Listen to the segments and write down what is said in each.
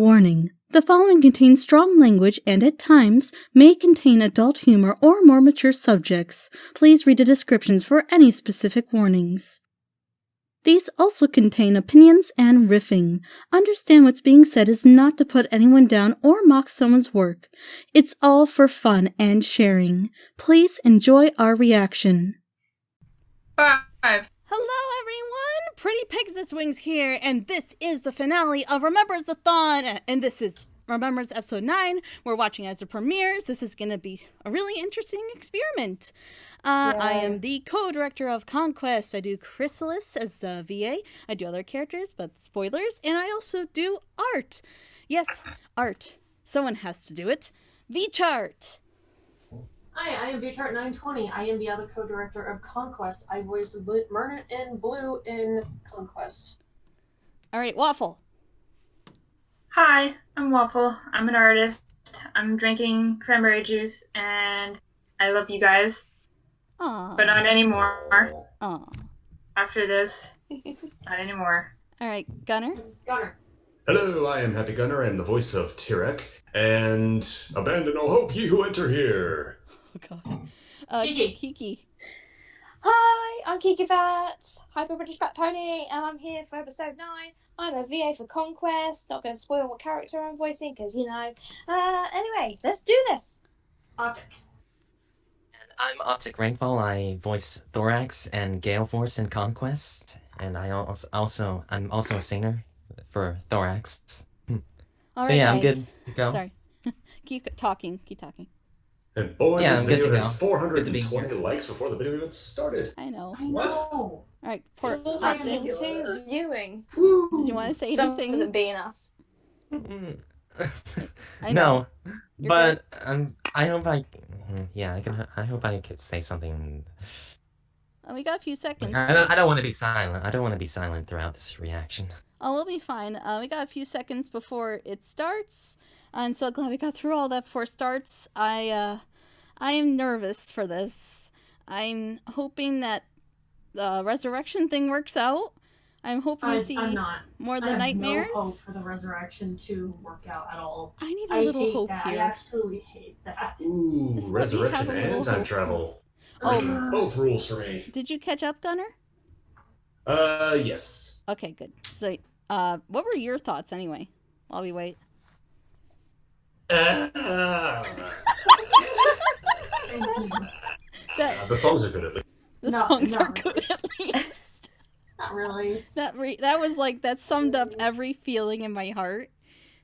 Warning. The following contains strong language and, at times, may contain adult humor or more mature subjects. Please read the descriptions for any specific warnings. These also contain opinions and riffing. Understand what's being said is not to put anyone down or mock someone's work. It's all for fun and sharing. Please enjoy our reaction. 5. Hello everyone! Pretty Pegasus Wings here, and this is the finale of Remembranceathon, and this is Remembrance episode 9. We're watching as it premieres. This is going to be a really interesting experiment. I am the co-director of Conquest. I do Chrysalis as the VA. I do other characters, but spoilers, and I also do art. Yes, art. Someone has to do it. V-Chart. Hi, I am VChart920. I am the other co-director of Conquest. I voice Myrna and Blue in Conquest. Alright, Waffle. Hi, I'm Waffle. I'm an artist. I'm drinking cranberry juice, and I love you guys. Aww. But not anymore. Aww. After this, not anymore. Alright, Gunner. Gunner. Hello, I am Happy Gunner. I am the voice of Tyrek. And abandon all hope, ye who enter here. Oh god. Kiki. Hi, I'm Kiki Vat, Hyper British Fat Pony, and I'm here for episode 9. I'm a VA for Conquest. Not going to spoil what character I'm voicing, because, you know. Anyway, let's do this. Optic. And I'm Optic Rainfall. I voice Thorax and Gale Force in Conquest. And I'm also a singer for Thorax. All so right, yeah, guys. I'm good to go. Sorry. Keep talking. And boy, Yeah, this I'm good video to has go. 420 likes before the video even started. I know. I know. Alright, poor Optic. 402 viewing. Did you want to say Some of anything? them being us. I know. No, You're but I hope I hope I could say something. We got a few seconds. I don't want to be silent. I don't want to be silent throughout this reaction. Oh, we'll be fine. We got a few seconds before it starts. I'm so glad we got through all that before it starts. I am nervous for this. I'm hoping that the resurrection thing works out. I'm hoping to see I'm not. more of the I have nightmares. no hope for the resurrection to work out at all. I need a little hope that. here. I absolutely hate that. Ooh, Just let me have resurrection a little and time hope, travel. please. Oh, Both rules for me. did you catch up, Gunner? Yes. Okay, good. So, what were your thoughts anyway? While we wait. Thank you. The songs are good at least. The No, songs not are good really. at least. Not really. That was like, that summed up every feeling in my heart.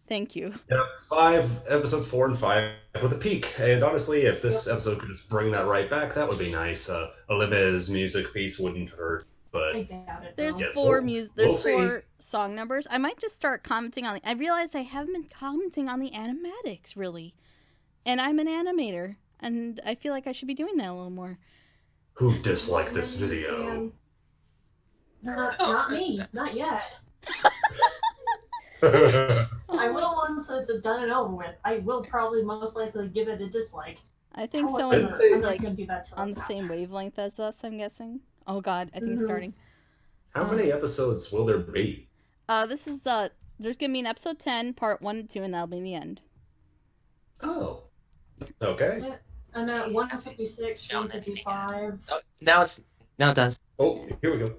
Thank you. Yep, 5 episodes 4 and 5 with a peak. And honestly, if this episode could just bring that right back, that would be nice. A Libez music piece wouldn't hurt. But I doubt it. There's though. Yes, four we'll see. 4 song numbers. I might just start commenting on I realized I haven't been commenting on the animatics really. And I'm an animator, and I feel like I should be doing that a little more. who disliked this video? Not me. Not yet. I will once it's done and over with. I will probably most likely give it a dislike. I think However, someone's I'm not like gonna do that till on it's the out. same wavelength as us, I'm guessing. Oh god, I think it's Mhm. starting. How many episodes will there be? This is there's gonna be an episode 10, part 1 and 2, and that'll be the end. Oh. Okay. And at 156, 155. Now it does. Oh, here we go.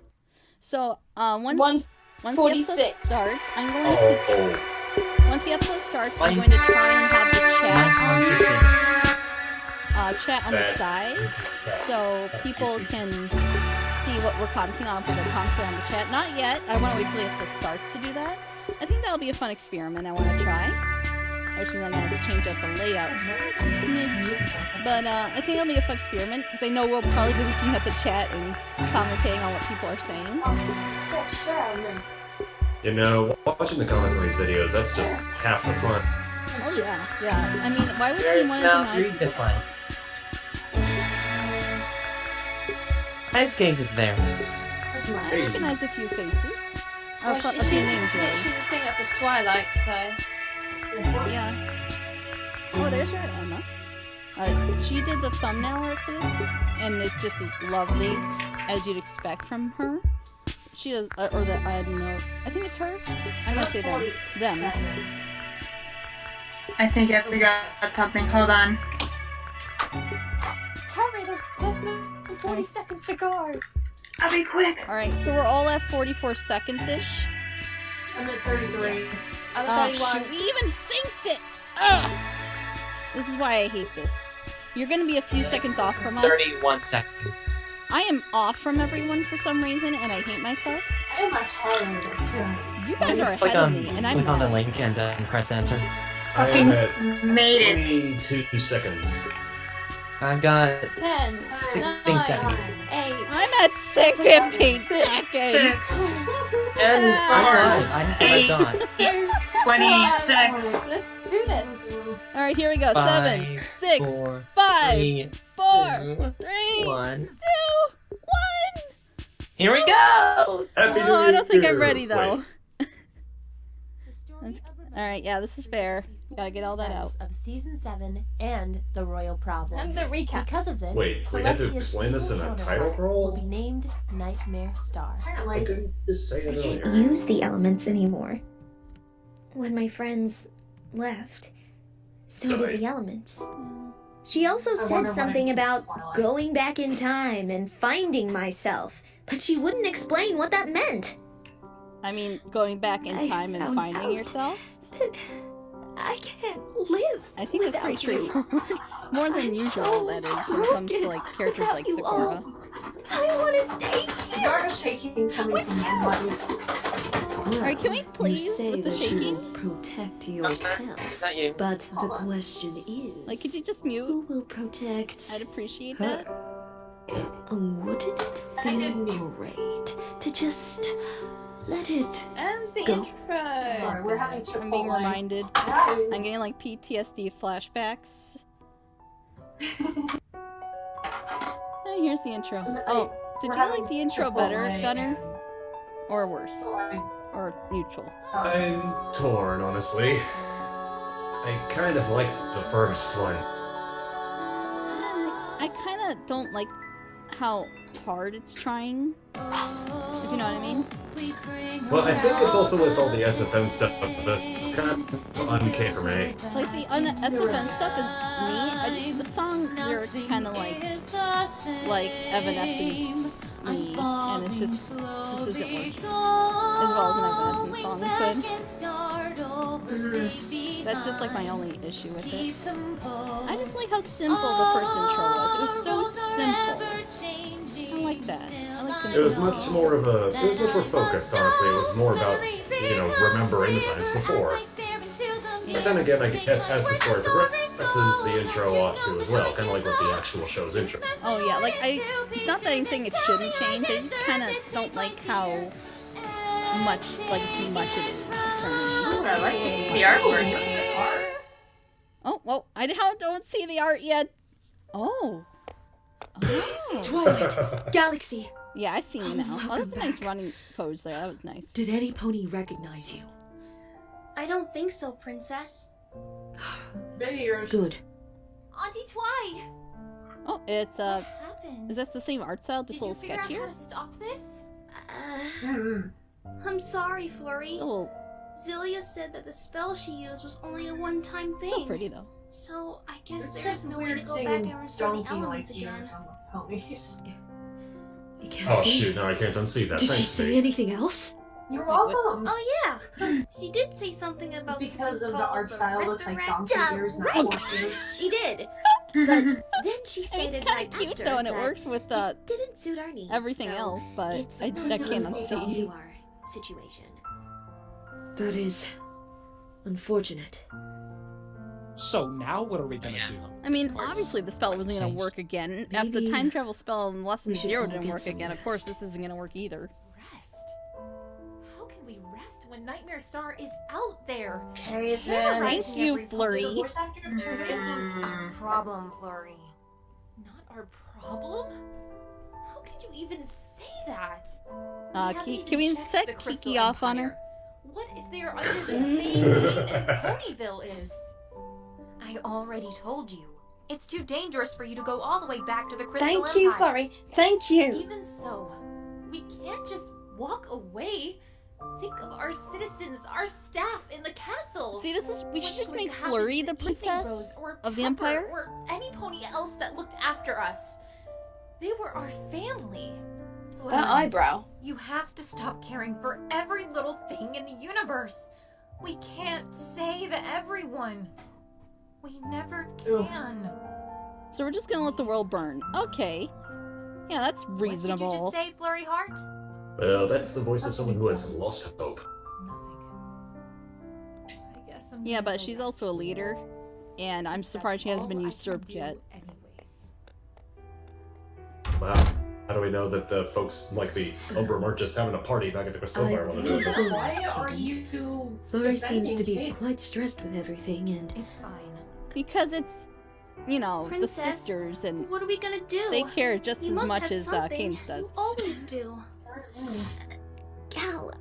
So, once the episode 146. starts, I'm going to Oh. once the episode starts, I'm going to try and have the chat on the side, so people can see what we're commenting on for the content on the chat. Not yet. I want to wait till the episode starts to do that. I think that'll be a fun experiment I want to try. I just really have to change up the layout a smidge. But I think it'll be a fun experiment, because I know we'll probably be looking at the chat and commentating on what people are saying. You know, watching the comments on these videos, that's just half the fun. Oh yeah. I mean, why would There's we want to now deny 3 people? dislikes. Nice cases there. I recognize a few faces. Well, a she's few a names, really. singer for Twilight, so. Yeah. Oh, there's her, Emma. She did the thumbnail art for this, and it's just as lovely as you'd expect from her. She does, or the, I don't know. I think it's her. I'm gonna say them. I think I forgot something. Hold on. Hurry, there's no 40 seconds to go. I'll be quick. Alright, so we're all at 44 seconds-ish. I'm at 33. I'm Oh, at 31. shoot, we even synced it! Ugh! This is why I hate this. You're gonna be a few seconds off from us. 31 seconds. I am off from everyone for some reason, and I hate myself. I am ahead. You guys are Click ahead of on, me, and I'm click on the not. link and press enter. I am at Made it. 22 seconds. I've got 10, 16 9, seconds. 8, I'm at 15 seconds! 6, And Ah. I'm done. 26. Let's do this. Alright, here we go. 7, 5, 6, 4, 5, 3, 4, 2, 3, 1. 2, 1! Here we go! Happy New Oh, I don't think I'm Year! ready though. Wait, Alright, yeah, this is fair. Gotta get all that out. Of season 7 and the royal problem. And the recap. Because of this, Wait, we had to Celestia's explain this in a evil title counterpart roll? will be named Nightmare Star. I Apparently. didn't just say it earlier. Use the elements anymore. When my friends left, so did Sorry. the elements. She also I said wonder what something it about is, Twilight. going back in time and finding myself, but she wouldn't explain what that meant. I mean, going back in I time and found finding out yourself? That I can't live. I think that's pretty without you. straightforward. More than I'm usual, so that is, when it comes to like characters without like you Sakura. all. I want to stay here. You're shaking coming from your body. Alright, can we please with the shaking? Protect Is that you? but the Hold on. question is, Like, could you just mute? who will protect? I'd appreciate her? that. Wouldn't it I did feel mute. great to just let it? And the Go. intro. Sorry, we're having Chipotle. I'm being reminded. Hi. I'm getting like PTSD flashbacks. Oh, here's the intro. Oh, did We're you like having the intro Chipotle better, and- Gunner? Or worse? Sorry. Or neutral? I'm torn, honestly. I kind of like the first one. I kind of don't like how hard it's trying. If you know what I mean? Well, I think it's also with all the SFM stuff, but it's kind of uncanny for me. Like the SFN stuff is me. I just the song lyrics kind of like Evanescence me, and it's just this isn't working as well as an Evanescence song could. That's just like my only issue with it. I just like how simple the first intro was. It was so simple. I like that. I like It was simple. much more of a. It was much more focused, honestly. It was more about, remembering the times before. But then again, I guess as the story progresses, the intro ought to as well, kind of like what the actual show's intro. Oh yeah, like it's not that I'm saying it shouldn't change. I just kind of don't like how much, too much it is for me. I like the artwork. Oh, well, I don't see the art yet. Oh. Oh. Twilight, Galaxy. Yeah, I see you now. Oh, that's a welcome nice back. running pose there. That was nice. Did any pony recognize you? I don't think so, Princess. Videos. Good. Auntie Twi! Oh, it's What happened? is that the same art style? Just Did a you little figure out how sketchier. to stop this? Mm-hmm. I'm sorry, Flurry. A little Zilia said that the spell she used was only a one-time thing. still pretty though. So I guess It's there's just no way to weird go seeing back and restore the donkey elements like ears again. on the ponies. It can't Oh be. shoot, no, I can't unsee that. Did she Thanks, say Nate. anything else? You're welcome. Oh yeah, she did say something about Because something of the called art style looks like donkey ears, not right. horse ears. She did. But then she I mean, stated it's kind right of cute after though, and it that works with it didn't suit our needs. everything so else, but it's I can't unsee. to our situation. That is unfortunate. So now what are we gonna do? I mean, obviously the spell wasn't going to work again. After the Maybe time travel spell in Less Than we should Zero all didn't get work some again, of course rest. this isn't going to work either. Rest? How can we rest when Nightmare Star is out there? Okay, Thank you, The Flurry. voice actor of This Julius? isn't our problem, Flurry. Not our problem? How could you even say that? Can haven't we even checked set the Crystal Kiki off on her? Empire. What if they are under the same name as Ponyville is? I already told you. It's too dangerous for you to go all the way back to the Crystal Thank you, Empire. Flurry. Thank you. Even so, we can't just walk away. Think of our citizens, our staff in the castle. See, we should What's just going make to happen Flurry to the Evening princess Rose or of the Pepper Empire. or any pony else that looked after us. They were our family. That eyebrow. You have to stop caring for every little thing in the universe. We can't save everyone. We never can. So we're just gonna let the world burn. Okay. Yeah, that's What did you reasonable. just say, Flurry Heart? Well, that's the voice of someone who has lost hope. I guess I'm Yeah, gonna but go she's back also a to sleep. leader, and I'm Since surprised she that's hasn't been all I usurped can do yet. anyways. Wow. How do we know that the folks like the Umbrum aren't just having a party back at the Crystal Bar while they're doing this? Why are you Flurry seems to be defending quite stressed with everything, and It's fine. Because it's, you know, Princess, the sisters, and What are we gonna do? they care just You as must much have as something. Cadence does. You always do. Gal,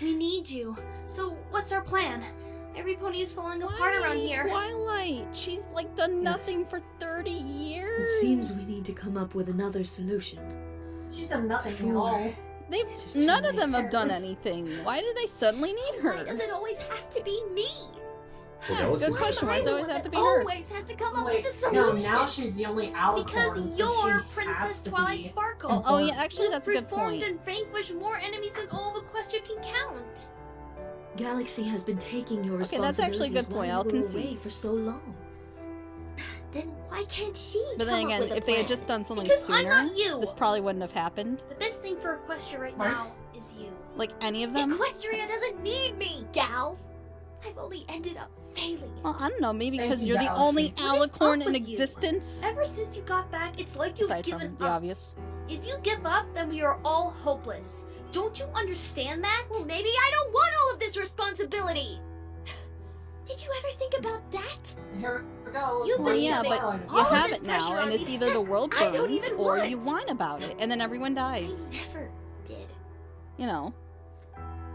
We need you. So what's our plan? Every pony is falling apart around here. Twilight, she's like done nothing for 30 years. it seems we need to come up with another solution. She's done nothing at Fool. all. None of them have done anything. Why do they suddenly need her? Why does it always have to be me? Well, that was Good the question. Why does it always have to be her? Always has to come up Wait, with a no, solution. now she's the only alicorn. Because so you're she Princess has to Twilight be. Sparkle. Oh yeah, actually You've that's a good reformed point. and vanquished more enemies than all the Quest you can count. Galaxy has been taking your Okay, that's actually a good responsibilities point. while I'll you were concede. away for so long. Then why can't she But then come again, up with a if they had plan? just done something Because I'm sooner, not you. this probably wouldn't have happened. The best thing for Equestria right now is you. Like any of them. Equestria doesn't need me, gal. I've only ended up failing it. Well, I don't know. Maybe Thank because you, you're the Galaxy. only What is alicorn up in with you? existence. Ever since you got back, it's like you've Aside given from the up. obvious. If you give up, then we are all hopeless. Don't you understand that? Well, maybe I don't want all of this responsibility. Did you ever think about that? Here we go. You've Well, been yeah, shoving but all you of have this it now, pressure and on it's me either the that world I don't burns even or want. you whine about it, and then everyone dies. I never did. You know,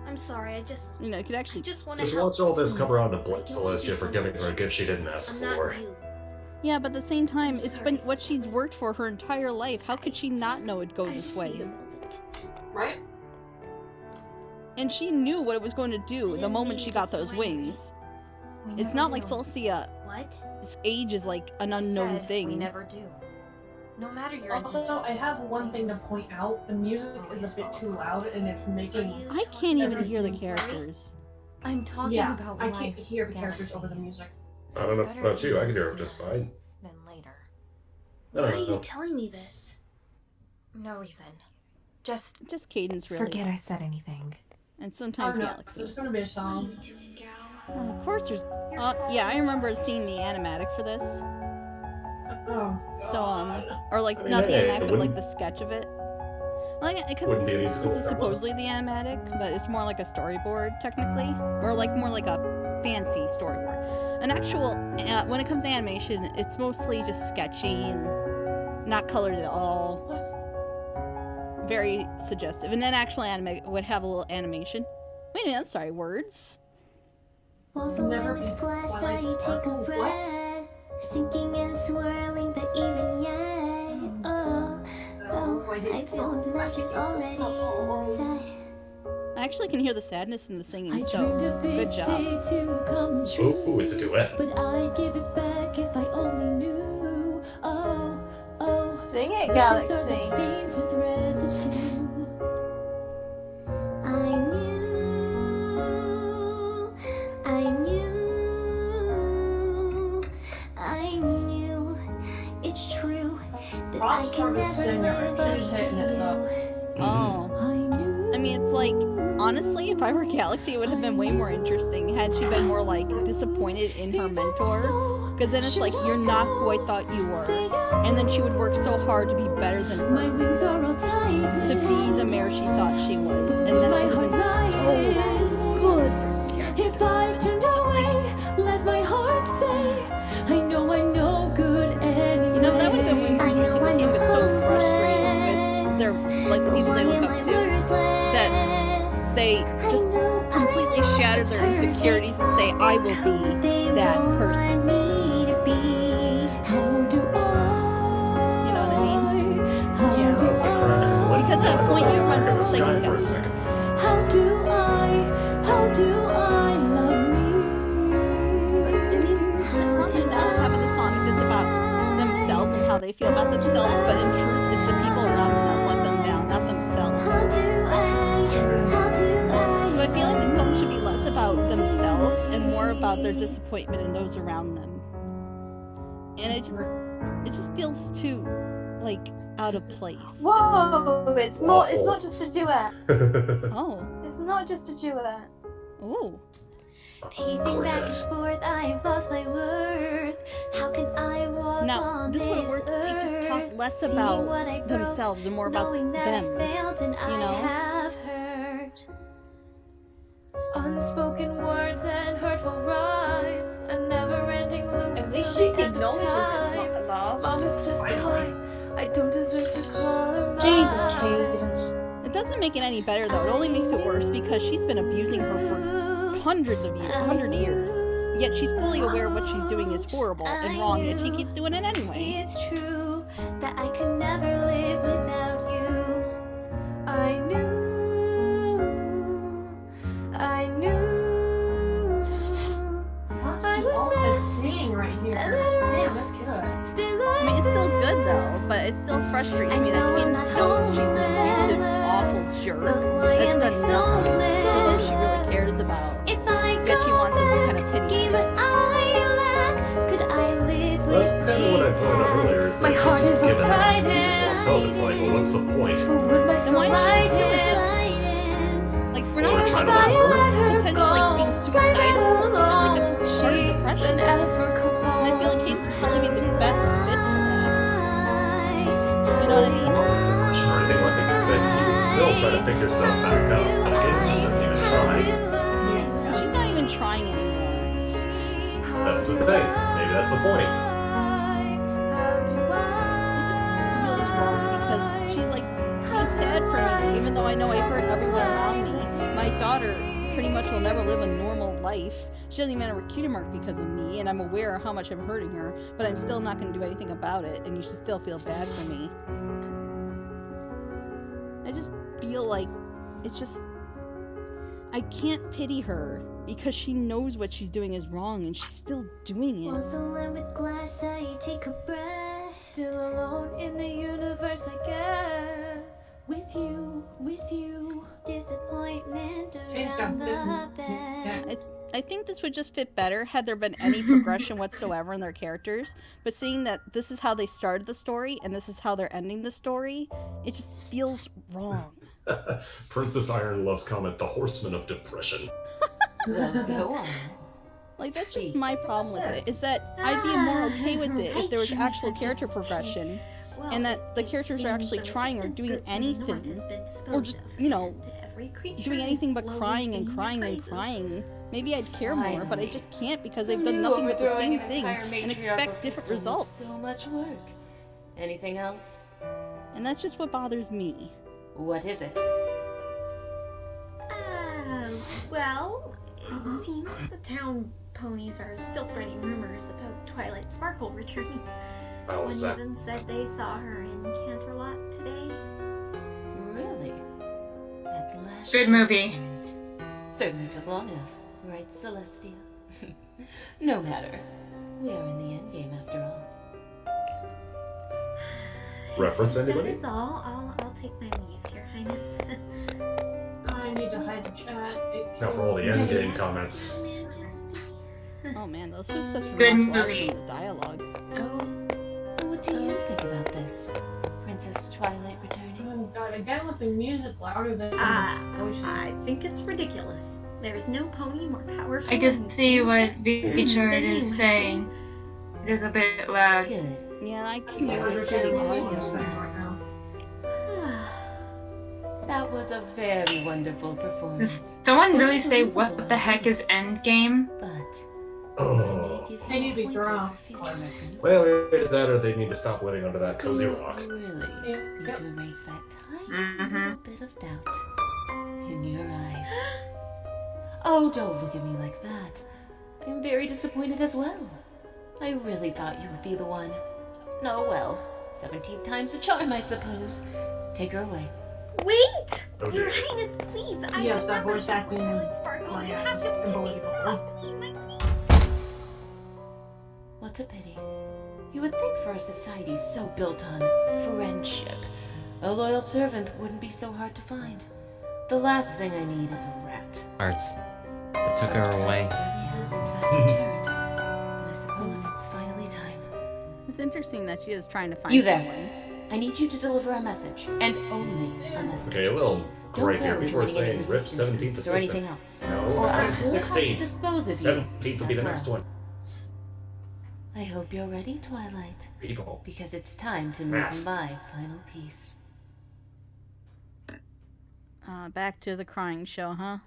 I'm sorry, I just you could I actually. just want to Just help. watch all this come around to blame I don't want Celestia you for so giving much. her a gift she didn't ask I'm for. not you. Yeah, but at the same time, I'm it's been sorry. what she's worked for her entire life. How could she not know it'd go I this just need a way? moment. Right? And she knew what it was going to do the didn't moment mean she to got get those so angry. wings. We It's never not like do. Celestia's What? age is like an I unknown said thing. We never do. No matter your Also, I intentions, have one thing to things point out. The music always is a bit fall too apart. loud and it's Are making... you I can't even talking hear the about you, characters. I'm talking Yeah, about I life, can't hear the characters Galaxy. over the music. I don't It's know better about if you, I can hear listen it just fine. Than later. No, Why no, are you no. telling me this? No reason. Just Just Cadence, really. forget I said anything. And I sometimes don't know. Galaxy. There's gonna be a What are song. you doing, gal? Of course, there's. You're Yeah, I falling remember apart. seeing the animatic for this. Oh, So God. or like I mean, not the hey, animatic, it but like wouldn't- the sketch of it. Like because Wouldn't be an this easy is score, supposedly the animatic, but it's more like a storyboard technically, or like more like a fancy storyboard. An actual when it comes to animation, it's mostly just sketchy and not colored at all. What? Very suggestive. And then actual anime would have a little animation. Wait a minute, I'm sorry, words. Never been Twilight Sparkle. What? Sinking and swirling the even yet. I feel the magic already inside. I actually can hear the sadness in the singing, I so dreamed of good this job. day to come true. Ooh, it's a duet. But I'd give it back if I only knew. Oh, oh. Sing it, Wishes are the Galaxy. stains with residue. I knew. It's true that I Props can for the never singer. live She was up hitting it to up. you. Oh. I mean, it's like, honestly, if I were Galaxy, it would have been way more interesting had she been more, like, disappointed in her mentor. Because then it's like, you're not who I thought you were. And then she would work so hard to be better than her. My wings are all tied To be the mayor she thought she was. And that would have been so good for Galaxy. If I turned away, let my heart say, I know good anyway. You know, that would have been way more interesting to see him get so frustrated with their, like, the people they look up to. That they just completely shatter their insecurities and say, I will be that person. You know what I mean? Yeah, that was my crack. Because at that point you remember the the sky things for a got- second. How do feel about themselves, but in truth, it's the people around them that let them down, not themselves. So I feel like the song should be less about themselves and more about their disappointment in those around them. And it just feels too, like, out of place. Whoa! It's not just a duet. Oh. It's not just a duet. Ooh. Pacing back and forth, I've lost my worth. How can I walk Now, on this would have this worked if they just earth? talked less Seeing about what I broke, themselves and more about knowing that them. I failed and You I know? have hurt. Unspoken words and hurtful rhymes, a never-ending loop. At least till she the end of acknowledges it, time. not the last. Mom is just a lie. I don't deserve to call her mine. Jesus, Cadence. It doesn't make it any better, though. It only makes it worse because she's been abusing her for hundred years. Yet she's fully aware of what she's doing is horrible and wrong, yet she keeps doing it anyway. It's true that I could never live without you. I knew. All this singing right here. Damn, that's good. I mean, it's still good, though, but it still frustrates me that Cadence knows she's an abusive, awful jerk that's done nothing for those she really cares about. Yet she wants us to kind of pity her. Well, that's kind of what I pointed out earlier, is that she's just given up. She just lost hope. It's like, well, what's the point? Then why does she just kill herself? Like, we're not Trying to talking live about forever? potentially like being suicidal. That's like a part of depression. And I feel like Cadence would probably be the best fit for that. You know what I mean? Depression or anything like that. You can still try to pick yourself back up, but again, just don't even try. She's not even trying anymore. That's the thing. Maybe that's the point. It just feels wrong because she's like, be sad for me, even though I know I hurt everyone around me. My daughter pretty much will never live a normal life. She doesn't even have a cutie mark because of me, and I'm aware of how much I'm hurting her, but I'm still not going to do anything about it, and you should still feel bad for me. I just feel like it's just... I can't pity her because she knows what she's doing is wrong, and she's still doing it. Walls aligned with glass, I take a breath. Still alone in the universe, I guess. With you. Disappointment around the bed. I think this would just fit better had there been any progression whatsoever in their characters, but seeing that this is how they started the story and this is how they're ending the story, it just feels wrong. Princess Iron loves comment, the horseman of depression. Go on. Like, that's just my problem with it, is that I'd be more okay with it if there was actual character progression, and that the characters are actually trying or doing anything, or just, you know, doing anything but crying and crying and crying. Maybe I'd care more, but I just can't because they've done nothing but the same thing and expect different results. So much work. Anything else? And that's just what bothers me. What is it? Well, it seems the town ponies are still spreading rumors about Twilight Sparkle returning. One even said they saw her in Canterlot today. Really? At last. Good movie. Certainly took long enough, right, Celestia? No matter. We are in the endgame after all. Reference anybody? That is all. I'll take my leave, Your Highness. I need to hide the chat. Now for all the endgame comments. Oh man, those two stuff from Good much longer movie. than the dialogue. What do you think about this? Princess Twilight returning? Oh god, again with the music louder than I think it's ridiculous. There is no pony more powerful. I can see what Vichard is saying. It is a bit loud. Good. Yeah, I can't understand the audio. That was a very wonderful performance. Does someone really say what the heck is endgame? Oh. They need to be grown. Well, either that or they need to stop living under that cozy rock. Really need to erase that tiny little bit of doubt in your eyes. Oh, don't look at me like that. I'm very disappointed as well. I really thought you would be the one. Oh well, 17 times the charm, I suppose. Take her away. Wait! Oh, Your dear. Highness, please! Yes, I that remember voice acting is Twilight Sparkle. You have to please unbelievable. stop, please, my queen. What a pity. You would think for a society so built on friendship, a loyal servant wouldn't be so hard to find. The last thing I need is a rat. Arts. It took her away. It really has in fact returned. Then I suppose it's finally time. It's interesting that she is trying to find You there. someone. I need you to deliver a message, and only a message. Okay, a little gripe here. Don't People are go joining any saying Rip resistance 17th groups or anything assistant. else. No, Or I I'm will have to 16th. dispose of you 17th will be as the well. next one. I hope you're ready, Twilight. People. Because it's time to move on by final piece. Back to the crying show, huh?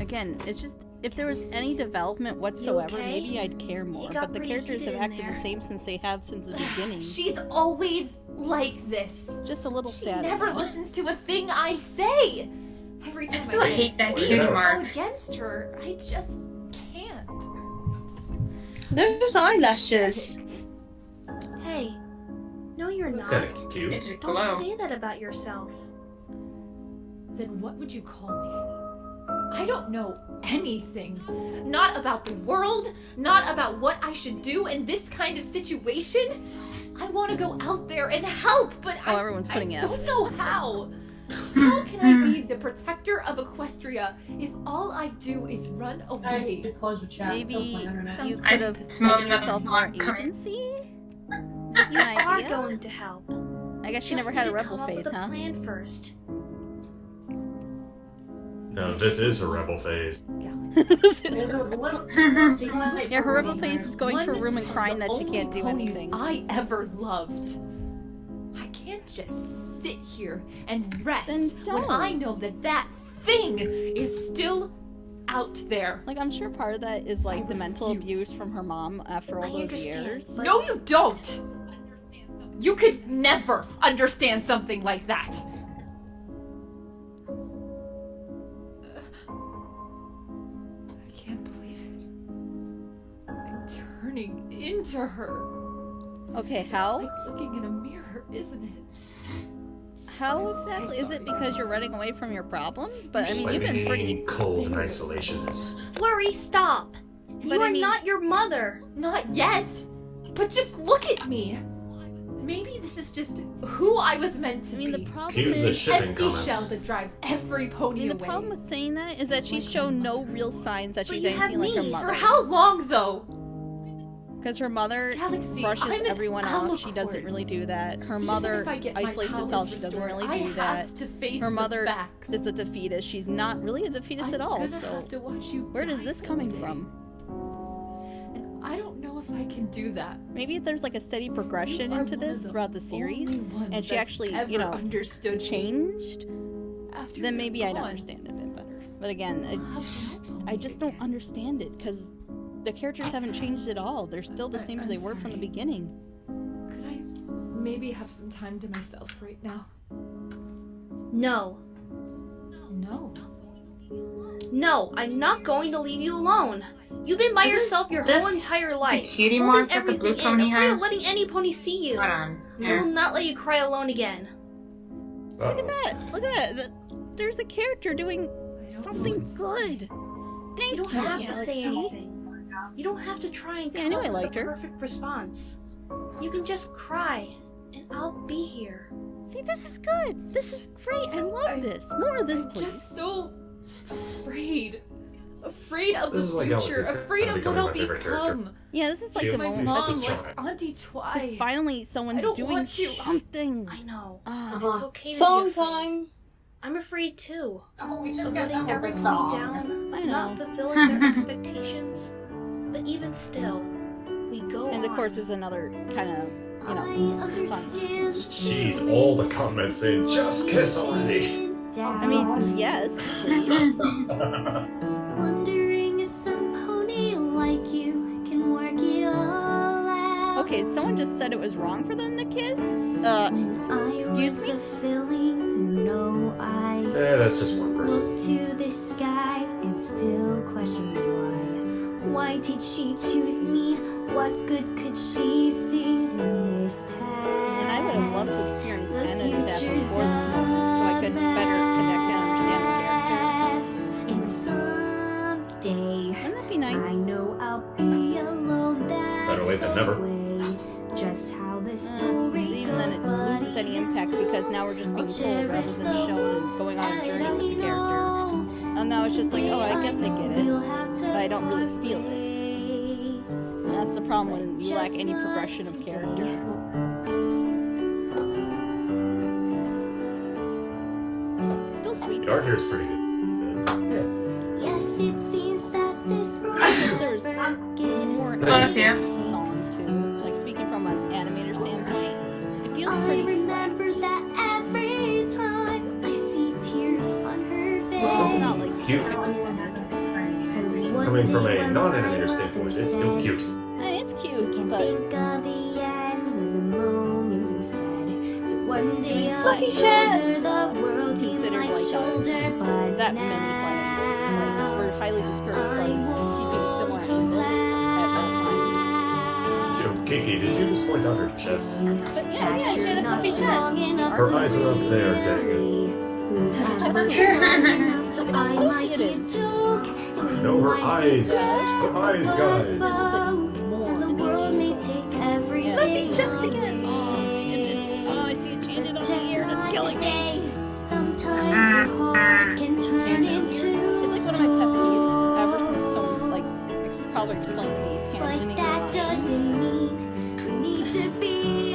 Again, it's just, if there was any development whatsoever, okay? maybe I'd care more. It got But the pretty characters have heated in acted there. the same since they have since the beginning. She's always like this. Just a little She sad. never listens to a thing I say. Every time still hate that say cutie or mark. go against her, I just can't. Those eyelashes. Hey, no, you're That's not. kind of cute. It's a Don't glow. say that about yourself. Then what would you call me? I don't know anything. Not about the world, not about what I should do in this kind of situation. I want to go out there and help, but everyone's putting I Fs. don't know how. How can I be the protector of Equestria if all I do is run away? Maybe you I could have smell given yourself that more coming. agency? You An are idea? going to help. I guess she Just never had a need to rebel come up phase, with a huh? plan first. No, this is a rebel phase. Yeah, her rebel phase is going to her room and crying that she can't do Ponies anything. I ever loved. I can't just sit here and rest Then when don't. I know that thing is still out there. Like, I'm sure part of that is like the mental refuse. abuse from her mom after all I those understand, years. but- No, you don't. You could never understand something like that. I can't believe it. I'm turning into her. Okay, how? Like looking in a mirror, isn't it? How exactly? Is it because you're running away from your problems? But I mean, Like you've been pretty. being cold and isolationist. Flurry, stop! You I are mean- not your mother! Not yet. But just look at me. Maybe this is just who I was meant to I mean, the be. problem Cue the is. shipping Empty comments. shell that drives every I pony mean, the away. problem with saying that is that she's shown no real signs that But she's you have anything like her me. mother. For how long, though? Because her mother Galaxy, brushes I'm an everyone off. She alicorn. doesn't really do that. Her Even mother if I get my isolates powers herself. She doesn't restored, really I do have that. to face Her the mother facts. is a defeatist. She's not really a defeatist I'm at all. gonna So have to watch you where does die this coming someday. from? And I don't know if I can do that. Maybe if there's like a steady progression You are into one of this the throughout the series, only ones and she that's actually, ever you know, understood me. changed, After then you're maybe I'd gone, understand it a bit better. But again, I'll have to help I just don't understand it because the characters haven't changed at all. They're still the same as they were from the beginning. Could I maybe have some time to myself right now? No. No. No, I'm not going to leave you alone. You've been by yourself your this whole entire life, cutie holding mark that the everything blue in, pony afraid has? of letting any pony see you. Hold on. I Here. will not let you cry alone again. Look at that! Look at that! There's a character doing something good. Thank You don't you, have to Galaxy. say anything. You don't have to try and Yeah, I come knew up I with liked a her. perfect response. You can just cry, and I'll be here. See, this is good. This is great. I love this. More of this, I'm please. just so afraid. Afraid of This is the why future. Galaxy's Afraid of what becoming I'll my favorite character. become. Yeah, this is like She- the My moment mom, just like try. Auntie Twi. finally someone's I don't doing want to. something. I know. Ah. But it's okay to Song be afraid. time. I'm afraid too. Oh, we Of just got letting done with every the pony song. down, I not know. fulfilling their expectations. But even still, we go And of on. course, is another kind of, you know, fun. Jeez, all the comments saying, just kiss already. I mean, yes, please. Wondering if some pony like you can work it all out. Okay, someone just said it was wrong for them to kiss. Excuse me? Eh, that's just one person. To the sky and still question why. Why did she choose me? What good could she see in this test? And I would have loved to experience Anna do that before this moment, so I could better connect and understand the character. And someday Wouldn't that be nice? I know I'll be alone. Better late than never. Just how this story even then it loses any impact because now we're just being told rather than shown and going on a journey with the character. And now it's just like, oh, I guess I get it, but I don't really feel it. And that's the problem when you lack any progression of character. Still sweet. The art here is pretty good. Yes, it seems that this There's more Bless you. songs too. Like speaking from an animator standpoint, it feels pretty. I remember that every time I see tears on her face. It's so not like cute. Coming from a non-animator standpoint, it's still cute. It's cute, but think of the end when the moments instead. So one day I'll Fluffy chest! the world considered like shoulder, but that many flags. Like we're highly discouraged from keeping similar angles at all times. Yo, Kiki, did you just point out her chest? But yeah, she had a fluffy chest. Her eyes are up there, dang Look how fluffy it is. it. No, her eyes. Her eyes, guys. the world may take everything. Fluffy chest again. Oh, I see it tangent on the ear and it's killing me. Sometimes your heart can turn into It's like one of my pet peeves ever since someone like probably explained to me but tangenting that your eyes. doesn't mean we need to be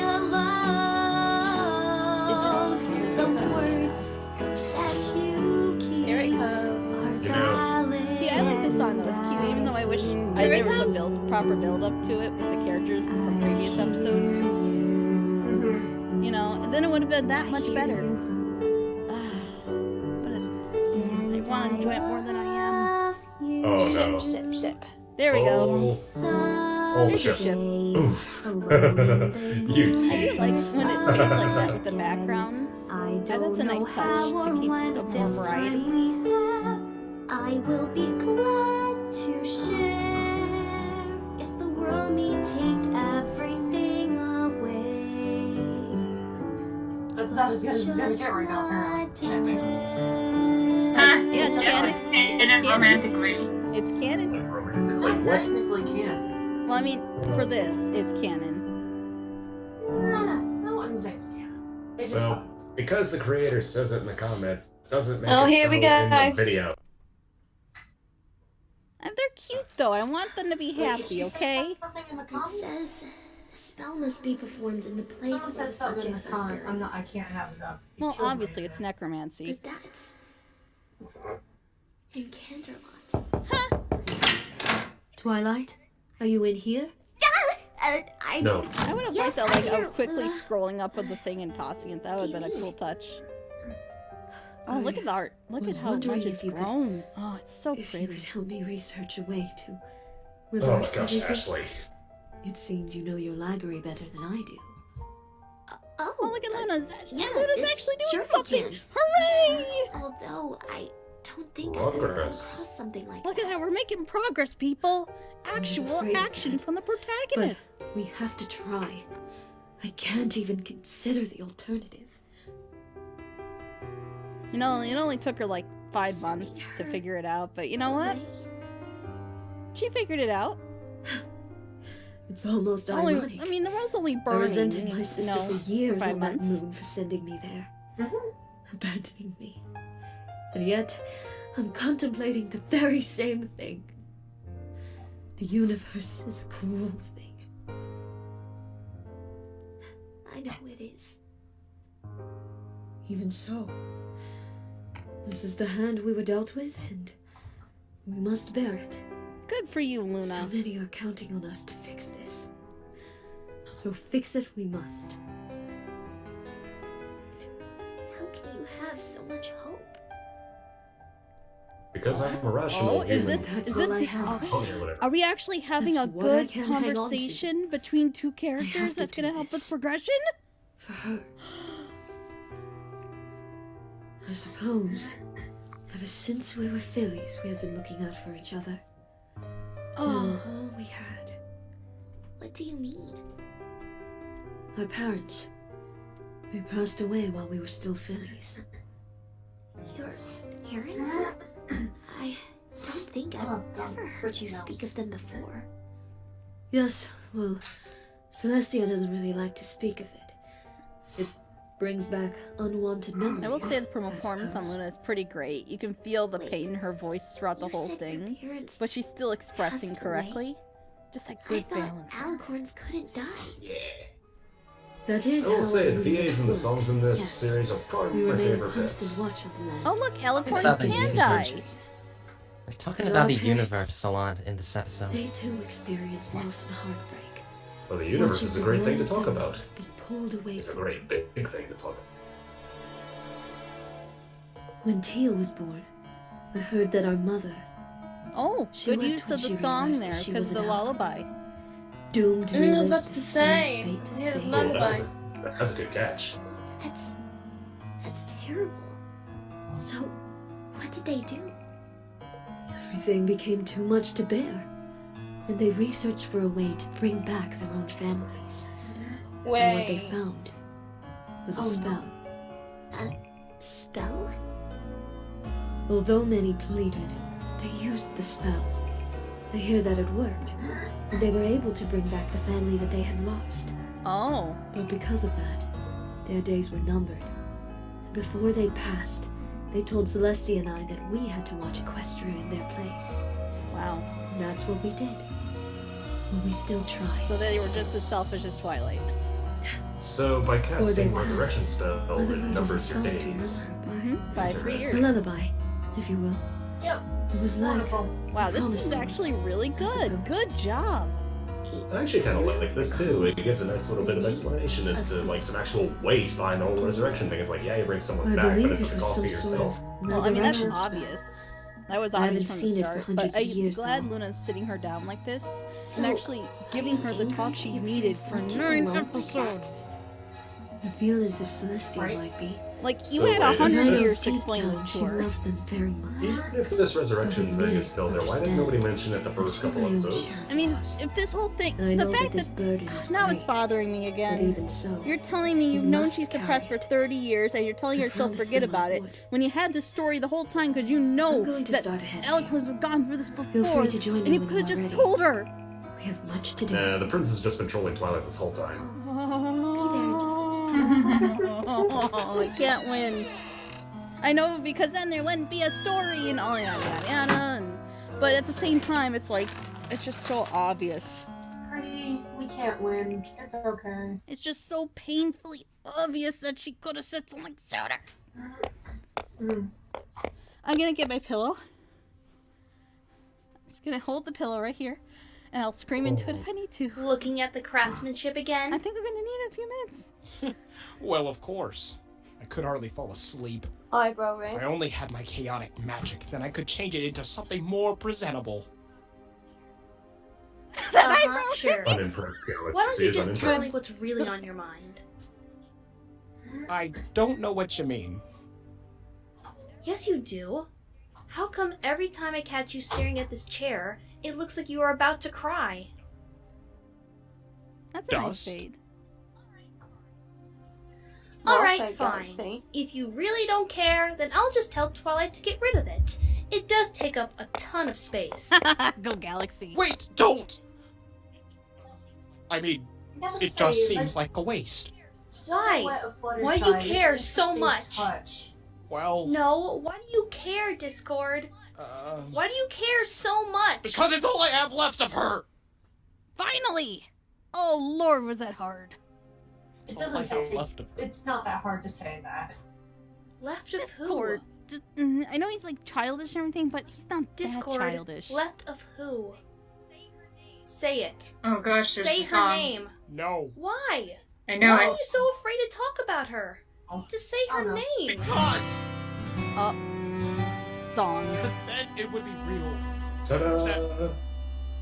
alone. The words that you keep Here it are silent. See, I like this song though. It's cute, even though I wish there was a proper build up to it with the characters from previous episodes. You know, and then it would have been that much better. But I want to enjoy it more than I am. Oh no. Sip, sip. There we go. Oh, the chips. Oof. You I do tease. like when it fades like that with the backgrounds. That's a nice touch to keep a more variety. I will be glad to share. Yes, the world may take everything away. That's about as good as it's gonna get right now, apparently. Yeah, it's canon. Romantically. It's canon. Romantically, what? Technically can. Well, I mean, for this, it's canon. I wouldn't say it's canon. They just Well, because the creator says it in the comments, doesn't make Oh, it here so we go. in the video. And they're cute though. I want them to be happy, okay? It says the spell must be performed in the place Someone of said the something in the subject's comments. memory. I can't have it up. It Well, kills me. obviously it's necromancy. But that's in Canterlot. Twilight, are you in here? I No. I would have Yes, liked that, like, I'm here, quickly Luna. scrolling up of the thing and tossing it. That would have been a cool touch. Oh, look at the art. Look at was how wondering much if it's you could- grown. Oh, it's so If you pretty. could help me research a way to Oh reverse gosh, everything. Ashley. It seems you know your library better than I do. Oh, look at Luna's. yeah, Luna's it's- actually doing sure I something. can. Hooray! Although I don't think I've ever come Progress. across something like Look at that. We're making progress, people. Actual afraid of action that. from the But protagonists. we have to try. I can't even consider the alternative. You know, it only took her like 5 months to figure it out, but you know what? She figured it out. It's almost Only, ironic. I mean, the world's only I burning, resented my you sister know, for years 5 on that months. moon for sending me there, abandoning me. And yet, I'm contemplating the very same thing. The universe is a cruel thing. I know it is. Even so, this is the hand we were dealt with, and we must bear it. Good for you, So Luna. many are counting on us to fix this. So fix it we must. How can you have so much hope? Because I'm a rational Oh, is human. this That's is all this I the? have. Oh, yeah, whatever. Are we actually having That's a what I good can hang on to. conversation between two characters to that's going to do help with this. progression? For her. I suppose, ever since we were fillies, we have been looking out for each other. Oh. All we had. What do you mean? Our parents. They passed away while we were still fillies. Your parents? I don't think I've never heard you speak of them before. Yes, well, Celestia doesn't really like to speak of it. It brings back unwanted memories. I will say the performance on Luna is pretty great. You can feel the pain in her voice throughout the whole thing, but she's still expressing correctly. Just that good balance. Alicorns couldn't die. Yeah. That is I will how say, it VAs and the songs in this Yes. series are probably We my remain favorite bits. constant watch of the land. Oh look, Alicorns About the can die. universe. We're talking But about our the parents- universe a lot in this episode. They too experience loss and heartbreak. Well, the universe is a great thing to talk about. Be pulled away It's a from great big thing to talk about. When Tia was born, I heard that our mother, Oh, She good wept use when of the she song realized there that she because was the an lullaby. doomed to I was relive about the to same say, fate as yeah, they lullaby. had. That's a good catch. That's terrible. So, what did they do? Everything became too much to bear, and they researched for a way to bring back their own families. And what they found was a spell. A spell? Although many pleaded, they used the spell. I hear that it worked, and they were able to bring back the family that they had lost. Oh. But because of that, their days were numbered. And before they passed, they told Celestia and I that we had to watch Equestria in their place. Wow. And that's what we did. But we still try. So they were just as selfish as Twilight. So, by casting they Resurrection passed. Spell, it Otherwise, numbers it's your a song to days. By 3 A years. lullaby, if you will. Yep. It was like Wow, this promised is to actually us. really good. Good job. I actually kind of like this too. It gives a nice little bit of explanation as to like some actual weight behind the whole resurrection thing. It's like, yeah, you bring someone I back, but believe it's at it the was cost some of sort yourself. of Well, I mean, that's resurrection spell. obvious. That was I obvious haven't from seen the it for start. hundreds But of I'm years glad now. Luna's sitting her down like this So, and actually giving her the talk she's needed for 9 episodes. I feel as if Celestia might be. Like, you So had wait, 100 is years to Deep explain this down, to she her. loved them very much. Even if this resurrection But we thing is still there, why didn't nobody mention it the first couple episodes? I mean, if this whole thing, And I the know fact that this that burden is now it's great, bothering me but again. even so, You're telling me you've we known must she's suppressed for 30 years and you're telling her I she'll promised forget them I about it would. when you had this story the whole time because you know I'm going to that start ahead. Alicorns have gone through this Feel before free to join and me you when could have you are just ready. told her. We have much to do. Nah, the prince has just been trolling Twilight this whole time. I can't win. I know, because then there wouldn't be a story and all yada yada yada. But at the same time, it's like, it's just so obvious. Pretty, we can't win. It's okay. It's just so painfully obvious that she could have said something sooner. I'm gonna get my pillow. I'm just gonna hold the pillow right here, and I'll scream into it if I need to. Looking at the craftsmanship again. I think we're gonna need a few minutes. Well, of course. I could hardly fall asleep. Eyebrow If raise. I only had my chaotic magic, then I could change it into something more presentable. Sure. Unimpressed, Why don't you is just tell me unimpressed. what's really on your mind? I don't know what you mean. Yes, you do. How come every time I catch you staring at this chair, it looks like you are about to cry? That's a nice fade. Alright, fine. If you really don't care, then I'll just tell Twilight to get rid of it. It does take up a ton of space. Go Galaxy. Wait, don't! I mean, Never it say just you, seems like a waste. Why? Why do you care so much? Well, No, why do you care, Discord? Why do you care so much? because it's all I have left of her! Finally! Oh Lord, was that hard. It all I doesn't have take. left of her. It's not that hard to say that. Left of Discord. I know he's like childish and everything, but he's not Discord. that childish. Left of who? Say it. Oh gosh, there's Say the her song. name. No. Why? I know Why it. are you so afraid to talk about her? To say her name. Because! Song. Because then it would be real. Ta-da!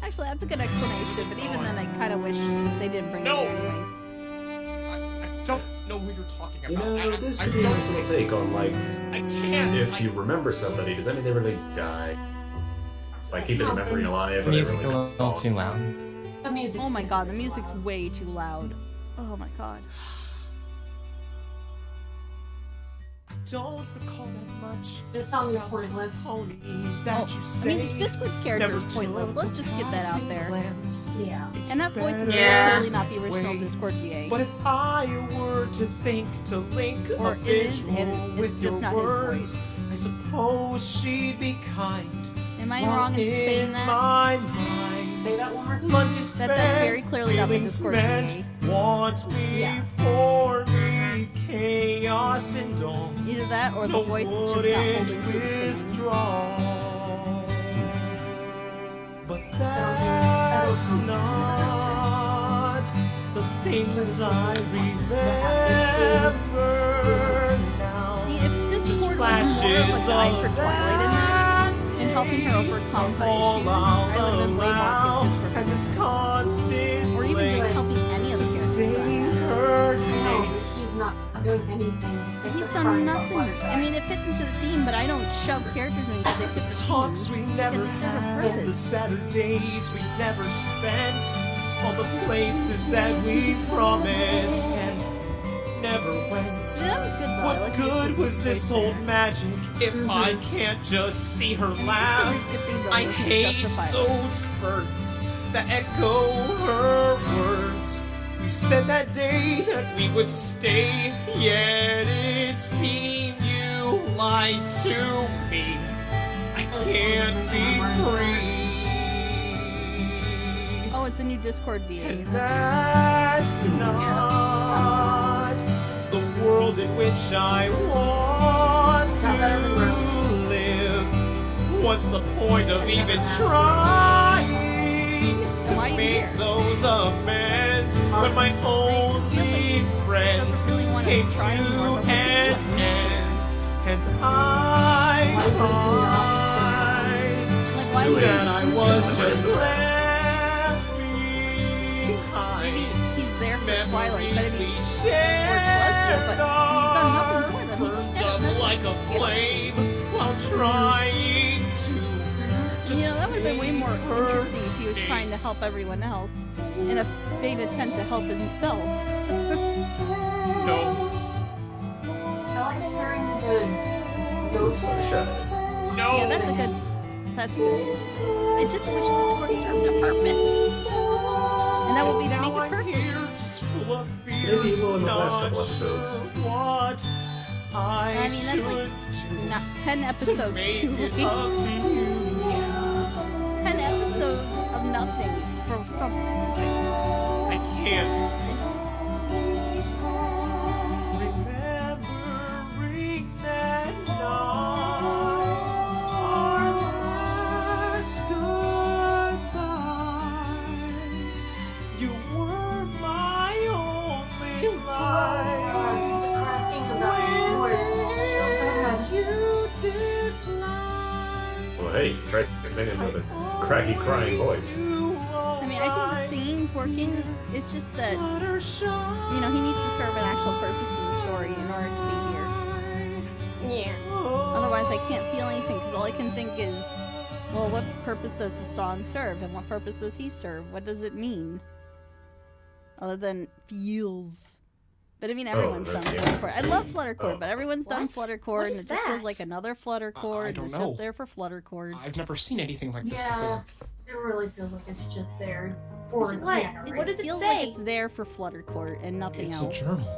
Actually, that's a good explanation, but even then, I kind of wish they didn't bring No. it there anyways. I don't know who you're talking You about. know, I this I could be a don't nice little take on, like, I can't. if you remember somebody, does that mean they really die? Like, keeping the memory alive, or they Music really a little too loud. The music. Oh my god, the music's way too loud. Oh my god. don't recall that much. This song is pointless. I mean, this group's character is pointless. Let's just get that out there. Yeah. And that voice is clearly not the original Discord VA. But if I were to think to link or a it is, and visual it's with just your not words, his voice. I suppose she'd be kind. Am I wrong in saying that? My mind, say that one more time. That's very clearly not the Discord VA. Want me for me, chaos and dawn. Either that or the voice is just not holding through the singing. But that's not the things I remember now. See, if Discord was more of a guide for Twilight in this, and helping her overcome her issues, I would have been way more hip or even just helping any of the characters. No, he's not doing anything. He's done nothing. I mean, it fits into the theme, but I don't shove characters in because they fit the Talks we theme. never Because they serve a had, the purpose. Saturdays we never spent, all the places that we promised and never went. See, that was good though. I What like good was this old magic if I can't just see her laugh? I hate those birds that echo her words. You said that day that we would stay, yet it seemed you lied to me. I can't be free. Oh, it's a new Discord VA. That's not the world in which I want to live. What's the point of even trying to make those amends when my only friend came to an end and I cried that I was just left behind. Maybe he's there for Twilight, but I mean, or it's Leslie, but he's done nothing for them. He just burned up like a flame while trying to. You know, that would have been way more interesting if he was trying to help everyone else in a vain attempt to help himself. No. I like hearing the ghosts. No. Yeah, that's a good. That's good. I just wish Discord served a purpose. And that would be to make it perfect. Maybe he will in the last couple episodes. I mean, that's like not 10 episodes too late. 10 episodes of nothing for something. I can't. Remembering that night, our last goodbye. You were my only light. Cracking about your voice so bad. You did fly. Well, hey, try singing with a cracky, crying voice. I mean, I think the singing's working. It's just that, you know, he needs to serve an actual purpose in the story in order to be here. Yeah. Otherwise, I can't feel anything because all I can think is, well, what purpose does the song serve, and what purpose does he serve? What does it mean? Other than feels. But I mean, everyone's done Fluttercore. I love Fluttercore, but everyone's done Fluttercore, and it just feels like another Fluttercore. I don't it's know. just there for Fluttercore. I've never seen anything like this Yeah, before. it really feels like it's just there for Like, yeah, what does it feels say? like it's there for Fluttercore and nothing It's else. a journal.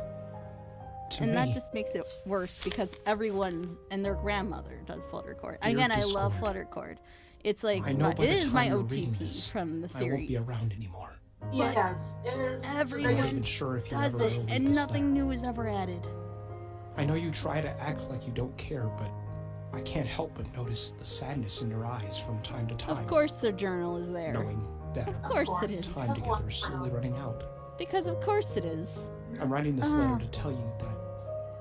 To And me. that just makes it worse because everyone's and their grandmother does Fluttercore. Dear Again, I love Discord, Fluttercore. It's like I know by it the is my time you're reading OTP this, from the I won't be series. around anymore. Yes, it is. Everyone I'm not even sure if you'll does ever it, read and this nothing new is ever added. I know you try to act like you don't care, but I can't help but notice the sadness in your eyes from time to time. Of course, their journal is there. Knowing that Of course it is. time together is slowly running out. Because of course it is. I'm writing this letter to tell you that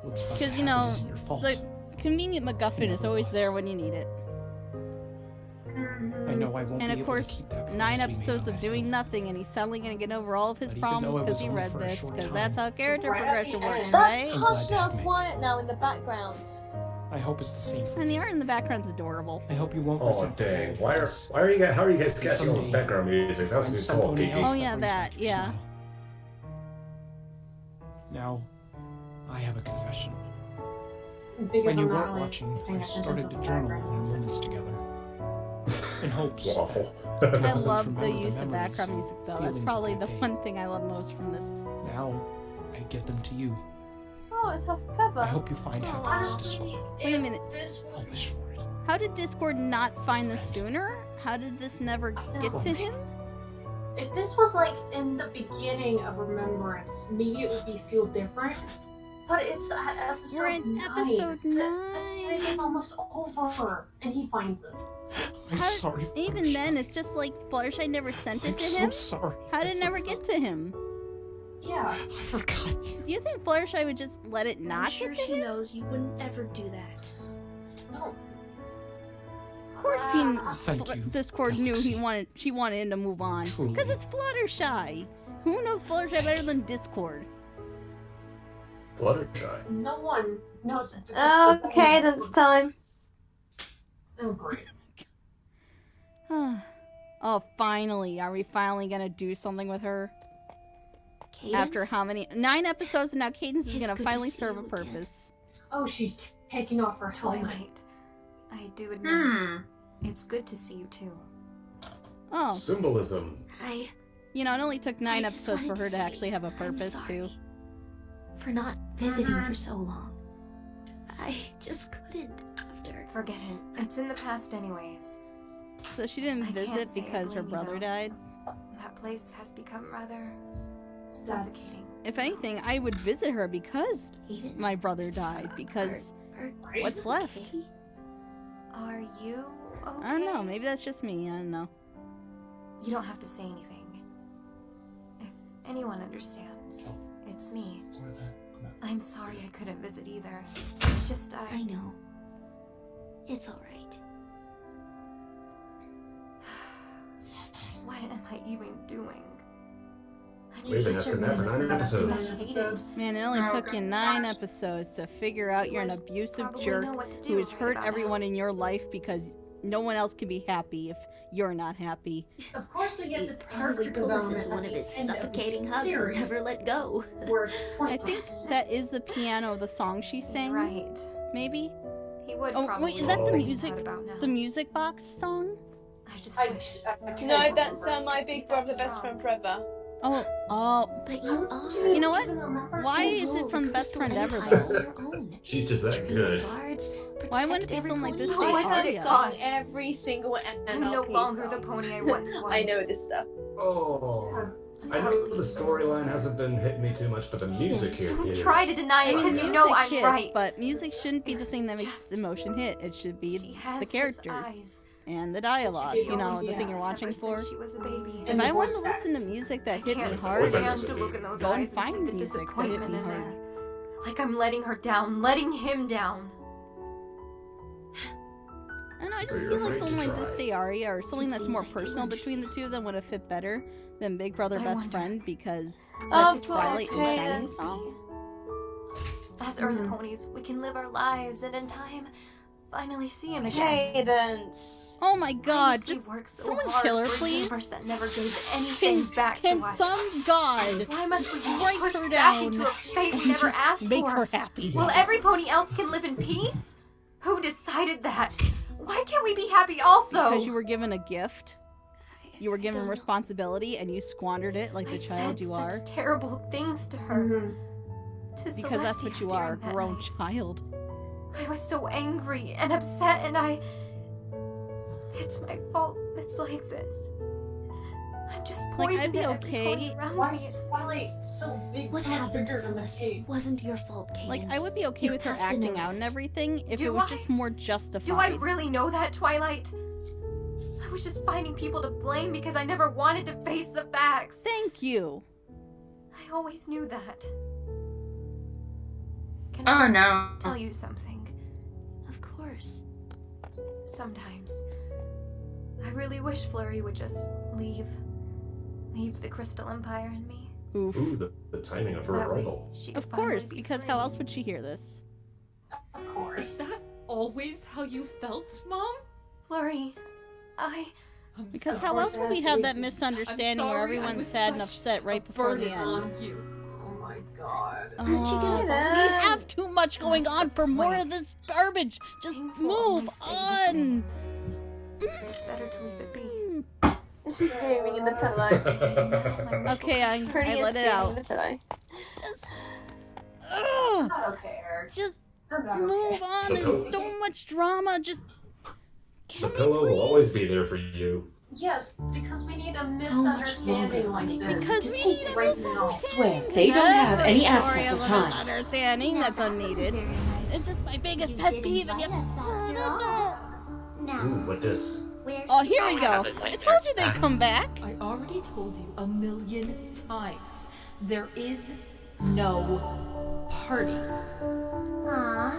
what's about to Because, you happen know, isn't your fault. the convenient MacGuffin is always there when you need it. I know I won't And be of able course, to keep that 9 promise we made episodes on of that doing hill. nothing, and he's suddenly going to get over all of his But even problems though it because was he only read for a this, short because time, that's how character right at progression the works, end. right? I'm glad Hush to now, have made quiet now in the background. I hope it's the same for And you. the art in the background's adorable. I hope you won't Oh resent dang! all Why of are this. how are you guys catching all this Someday, background music? That was find good call, somebody Kiki. else Oh, yeah, brings that, back your yeah. smile. Now, I have a confession. Because When you I'm not weren't really watching, paying I attention started to to the journal background. our moments together. In hopes Waffle. I would love the remember the use of memories background and music though. That's feelings probably that the they one thing I love most from this. Now, I give them to you. Oh, it's her feather. I hope you find happiness this way. Wait a minute. I'll wish for it. How did Discord not find this sooner? How did this never get to him? If this was like in the beginning of Remembrance, maybe it would feel different. But it's at episode We're in 9. episode 9. The series is almost over, and he finds it. I'm sorry. Even then, it's just like Fluttershy never sent it to I'm him. so sorry. How did it never get to him? Yeah. I forgot. Do you think Fluttershy would just let it not I'm sure get to she him? knows you wouldn't ever do that. No. Of course, Thank you, Discord knew she wanted him to move on Truly. because it's Fluttershy. Who knows Fluttershy better than Discord? Fluttershy. No one knows it. Oh, Cadence time. Oh, great. Oh, finally. Are we finally gonna do something with her? Cadence? After how many? 9 episodes, and now Cadence is It's gonna good to finally see serve a you again. purpose. Oh, she's taking off her helmet. Twilight, I do admit, it's good to see you too. Oh. Symbolism. You know, it only took 9 just episodes for wanted her to to say actually have a I'm purpose, sorry too. for not visiting for so long. I just couldn't after. Forget it. It's in the past anyways. So she didn't I can't visit say I because her blame you, brother though. died? That place has become rather suffocating. If anything, I would visit her because my brother died, because what's left? Are you okay? I don't know, maybe that's just me, I don't know. You don't have to say anything. If anyone understands, it's me. I'm sorry I couldn't visit either. It's just I know. It's alright. What am I even doing? I'm Leaving us such a in there for mess. 9 episodes. I hate it. Man, it only took you 9 episodes to figure out you're an abusive probably jerk know what to who do has right hurt about everyone in your life because no one else can be happy if you're not happy. Of course, we get the Probably character pulled us development into one of at his the end of the suffocating hugs and series, never let go. where it's I think pointless. that is the piano of the song she sang. Right. Maybe? He would Oh, probably wait, is that the figure music? that about now. The music box song? I just I wish. No, that's my big brother, best friend forever. Oh. But you are. You know what? Why is it from Best Friend Ever, though? She's just that good. Why wouldn't it be something like this? No, they I are had it yet? song Every single I'm no NLP longer song. the pony I once was. I know this stuff. Oh. I know the storyline hasn't been hitting me too much, but the music here Don't did. try to deny it because you know I'm hits, right. But music shouldn't be the thing that makes the emotion hit. It should be the characters and the dialogue. You know, the thing you're watching for. She was a baby. If I want to listen to music that hit me can't hard, stand to look in those go and eyes and find see the music that hit disappointment me in hard. there. Like I'm letting her down, letting him down. I don't know, I So just you're feel like afraid to something like this try. Diaria or something It that's seems more like you personal between the two of them would have fit better than Big Brother I Best wonder. Friend because Oh, that's Twilight and Shiny Cadence. song. As Earth ponies, we can live our lives and in time finally see him again. Cadence. Oh my Why god, must we just work so someone hard kill her, for a please. universe that never gave anything back Can to us? some god Why must we be strike pushed her back down into a fate we and never just asked make for? her happy? Well, every pony else can live in peace? Who decided that? Why can't we be happy also? Because you were given a gift. You were given responsibility and you squandered it like the child you are. Such terrible things to her. To Because that's what Celestia you are, a during that grown night. child. I was so angry and upset and it's my fault it's like this. I'm just Like, poisoned I'd be at every okay. corner around Why me. is Twilight so big? What so much happened to bigger than the Celestia cave? wasn't your fault, Cadence. Like, I would be okay You with her have to know acting out that. and everything if Do it was I? just more justified. Do I really know that, Twilight? I was just finding people to blame because I never wanted to face the facts. Thank you. I always knew that. Can Oh I no. tell you something? Of course. Sometimes I really wish Flurry would just leave the Crystal Empire and me. Oof. Ooh, the timing of her That way arrival. she could Of course, finally be because free. how else would she hear this? Of course. Is that always how you felt, Mom? Flurry, I'm Because sorry. how else would we have that I'm misunderstanding where sorry I everyone's was sad and such upset right a before the burden end? on you. Oh my god. god. We have too much going on for more of this garbage. Just move on. It's better to leave it be. She's screaming in the pillow. Okay, I let it out. In the pillow. Okay, Eric. Just move on. There's so much drama. Just The pillow will always be there for you. Yes, because we need a misunderstanding like this. Because we need a I swear, they don't have any aspect of time. Misunderstanding that's unneeded. It's just my biggest pet peeve. And Ooh, what this? oh, here we go. I told you they'd come back. I already told you 1,000,000 times. There is no party. Aw,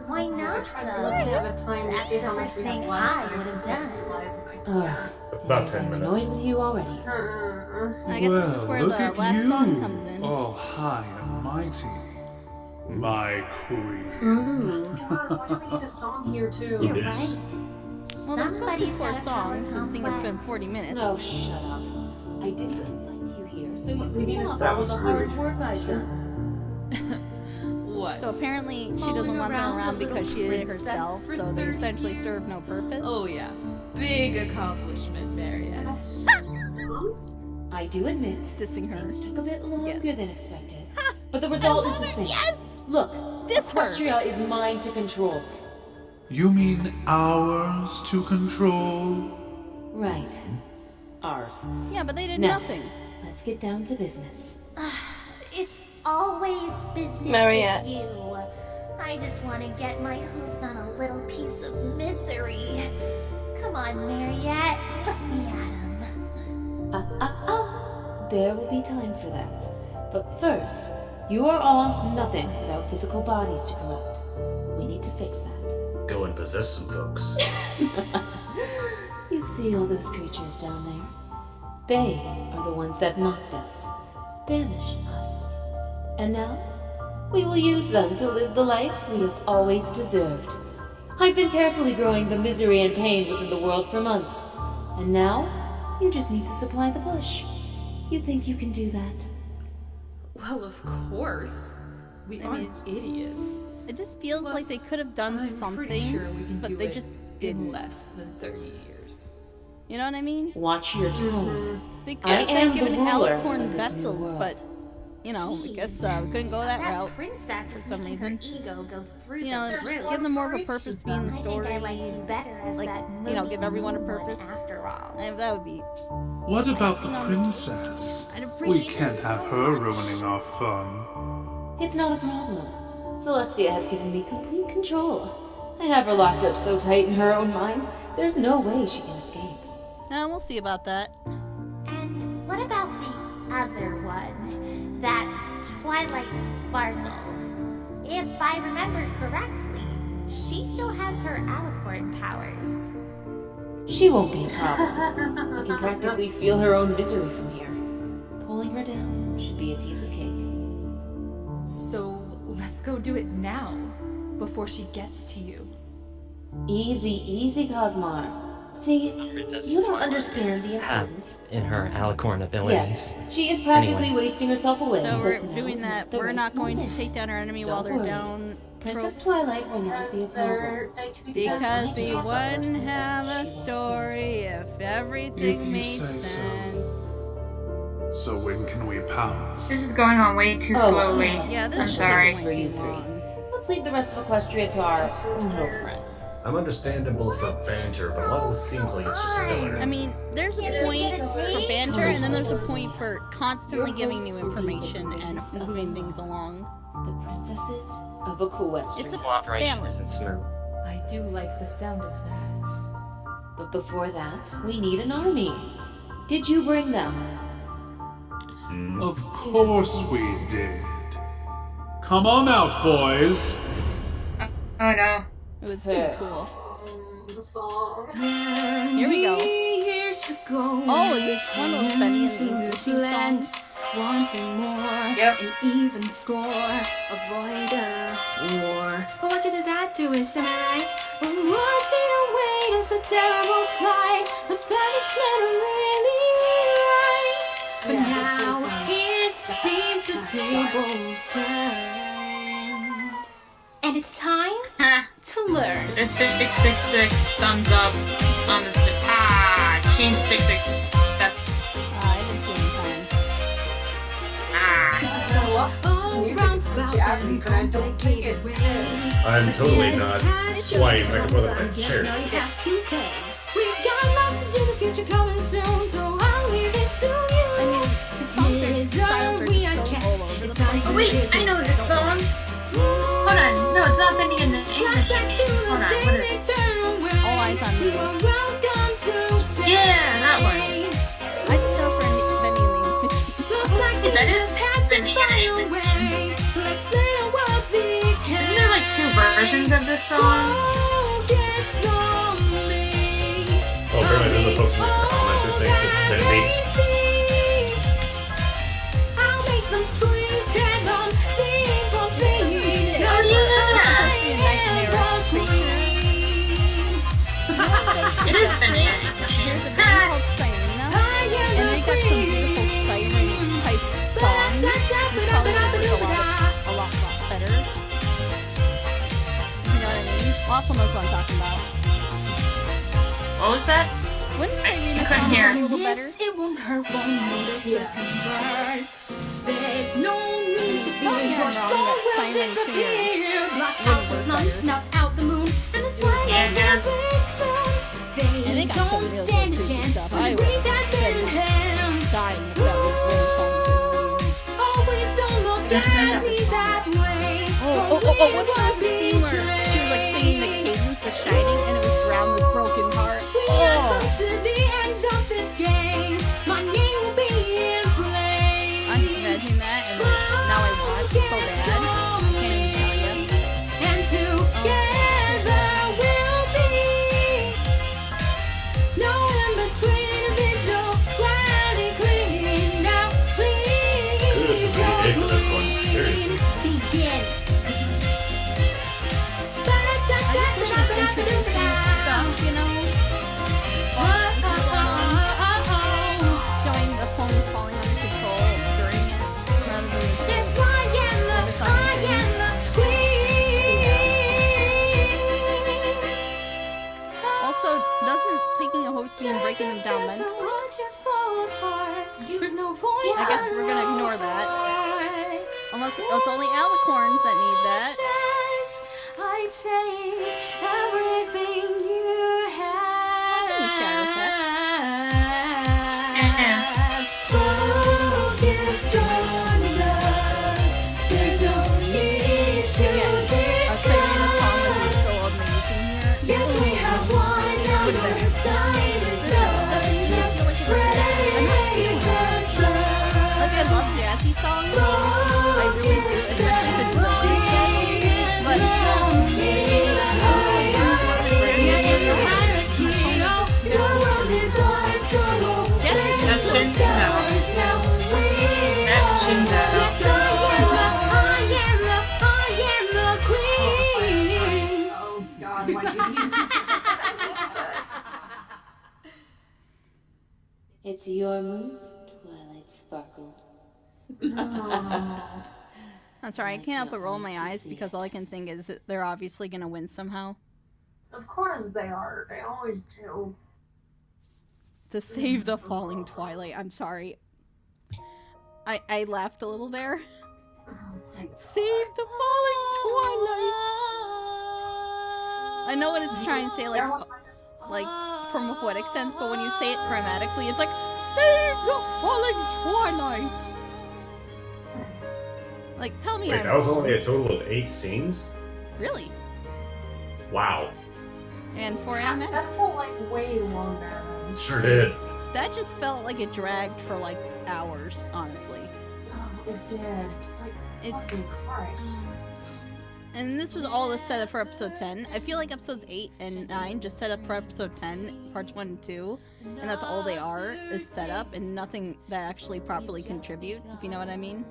why not? Looking at the time to That's see the how much first we thing have I left. would have done. About 10 minutes. Annoyed with you already. I guess this is where the last song comes in. Oh, high and mighty, my queen. Why do we need a song here too? You're right. Well, there's supposed to be 4 songs, and seeing it's been 40 minutes. No, shut up. I didn't invite you here, so you We need a can song. all the hard work I've done. What? So apparently she doesn't want them around because she did it herself, so they essentially serve no purpose. Oh yeah. Big accomplishment, Marianne. I do admit, dissing her. Things took a bit longer than expected. But the result is the same. Yes! Look, Diss her. Equestria is mine to control. You mean ours to control? Right. Ours. Yeah, but they did Now, nothing. Let's get down to business. It's always business Mariette. with you. I just want to get my hooves on a little piece of misery. Come on, Mariette. Let me at him. There will be time for that. But first, you are all nothing without physical bodies to collect. We need to fix that. Go and possess some folks. You see all those creatures down there? They are the ones that mocked us, banished us. And now, we will use them to live the life we have always deserved. I've been carefully growing the misery and pain within the world for months. And now, you just need to supply the bush. You think you can do that? Well, of course. We aren't idiots. It just feels like they could have done something, Pretty sure we can but do they it just in didn't. less than 30 years. You know what I mean? Watch your tone. They could I have am given the ruler alicorn of this new vessels, world. but you know, I guess we couldn't go that route princess for is some making reason. her ego go through You know, the roof. give them more of a purpose to be in the I story. think I liked you better as Like, that you know, moody give everyone a moon one purpose. after all. And that would be just. What about the No. princess? I'd We appreciate can't it have so her much. ruining our fun. It's not a problem. Celestia has given me complete control. I have her locked up so tight in her own mind, there's no way she can escape. No, we'll see about that. And what about the other one? That Twilight Sparkle. If I remember correctly, she still has her alicorn powers. She won't be a problem. I can practically feel her own misery from here. Pulling her down should be a piece of cake. So let's go do it now, before she gets to you. Easy, easy, Cosmar. See, Princess you don't Twilight understand the have importance. in her alicorn abilities. Yes, she is practically Anyways. wasting herself away. So we're but now doing is that. not the We're right not going moment. to take down our enemy while Don't they're worry. down. Princess trope. Twilight will not be a problem. Because we wouldn't have a story if If everything you made say so. sense. So when can we pounce? This is going on way too slowly. Yeah, this I'm is sorry. For you three. Let's leave the rest of Equestria to our little friends. I'm understandable for banter, but a lot of this seems like it's just filler. I mean, there's a point for banter, and then there's a point for constantly giving new information and moving things along. The princesses of Equestria. It's a Cooperation balance. isn't smooth. I do like the sound of that. But before that, we need an army. Did you bring them? Of course we did. Come on out, boys. Oh no. It was pretty cool. The song. Here we go. Oh, is this one of those Benny and the Machine songs? Wanting more, Yep. an even score, avoid a war. But what good did that do us, am I right? When wanting to wait is a terrible sight. Was punishment really right? But now it seems to take tables turned. And it's time to learn. It's 666 thumbs up on the change 666. That's I didn't see any time. I'm totally not swaying back and forth on my chair. We've got lots to do, the future coming soon, so I'll leave it to you. Oh wait, I know this song. Hold on, no, it's not bending in the English. Hold on, what is it? All Eyes on Me. Yeah, that one. I just know for bending in the English. That is bending in the English. Isn't there like 2 versions of this song? Oh, apparently the folks in the comments who thinks it's bendy. It is funny. There's a band called Sirena, and they got some beautiful siren type songs. You probably know a lot better. You know what I mean? Waffle knows what I'm talking about. What was that? Wouldn't Sirena couldn't song hear. a little better? It won't hurt, won't notice it can burn. There's no need to fear, your soul will disappear. Block out the sun, snuff out the moon, and it's right Yeah. there very soon. They don't stand a chance when we got thin hands. Dying if that was really song. Always don't look at me that way. What was the scene where she was like singing the cadence for Shining and it was drowned this broken heart? We are close to the end of this game. My name will be in flames. I'm just imagining that and now I want it so bad. I can't even tell you. And together we'll be no in between a vigil, gladly clean now, please. Kudos to me for this one, seriously. Begin. I just wish it was introducing stuff, you know? Showing the ponies falling under control during it, rather than Yes, I am the queen. Also, doesn't taking a host mean breaking them down mentally? I guess we're gonna ignore that. Unless it's only alicorns that need that. I take everything you have. That's a shadow effect. Focus on us. There's no need to Sirena song would be so amazing here. Yes, we have won. Now your time is done. Just praise the sun. Like, I love jazzy songs. I really do, especially if it's not. But It's your move, Twilight Sparkle. I'm sorry, I can't help but roll my eyes because all I can think is that they're obviously gonna win somehow. Of course they are. They always do. To save the falling Twilight. I'm sorry. I laughed a little there. Save the falling Twilight! I know what it's trying to say, like from a poetic sense, but when you say it grammatically, it's like, save the falling Twilight! Like, tell me Wait, I'm that was wrong. only a total of 8 scenes? Really? Wow. And 4 minutes. That felt like way longer. Sure did. That just felt like it dragged for like hours, honestly. Oh, it did. It's like fucking Christ. And this was all the setup for episode 10. I feel like episodes 8 and 9 just set up for episode 10, parts 1 and 2. And that's all they are, is set up, and nothing that actually properly contributes, if you know what I mean.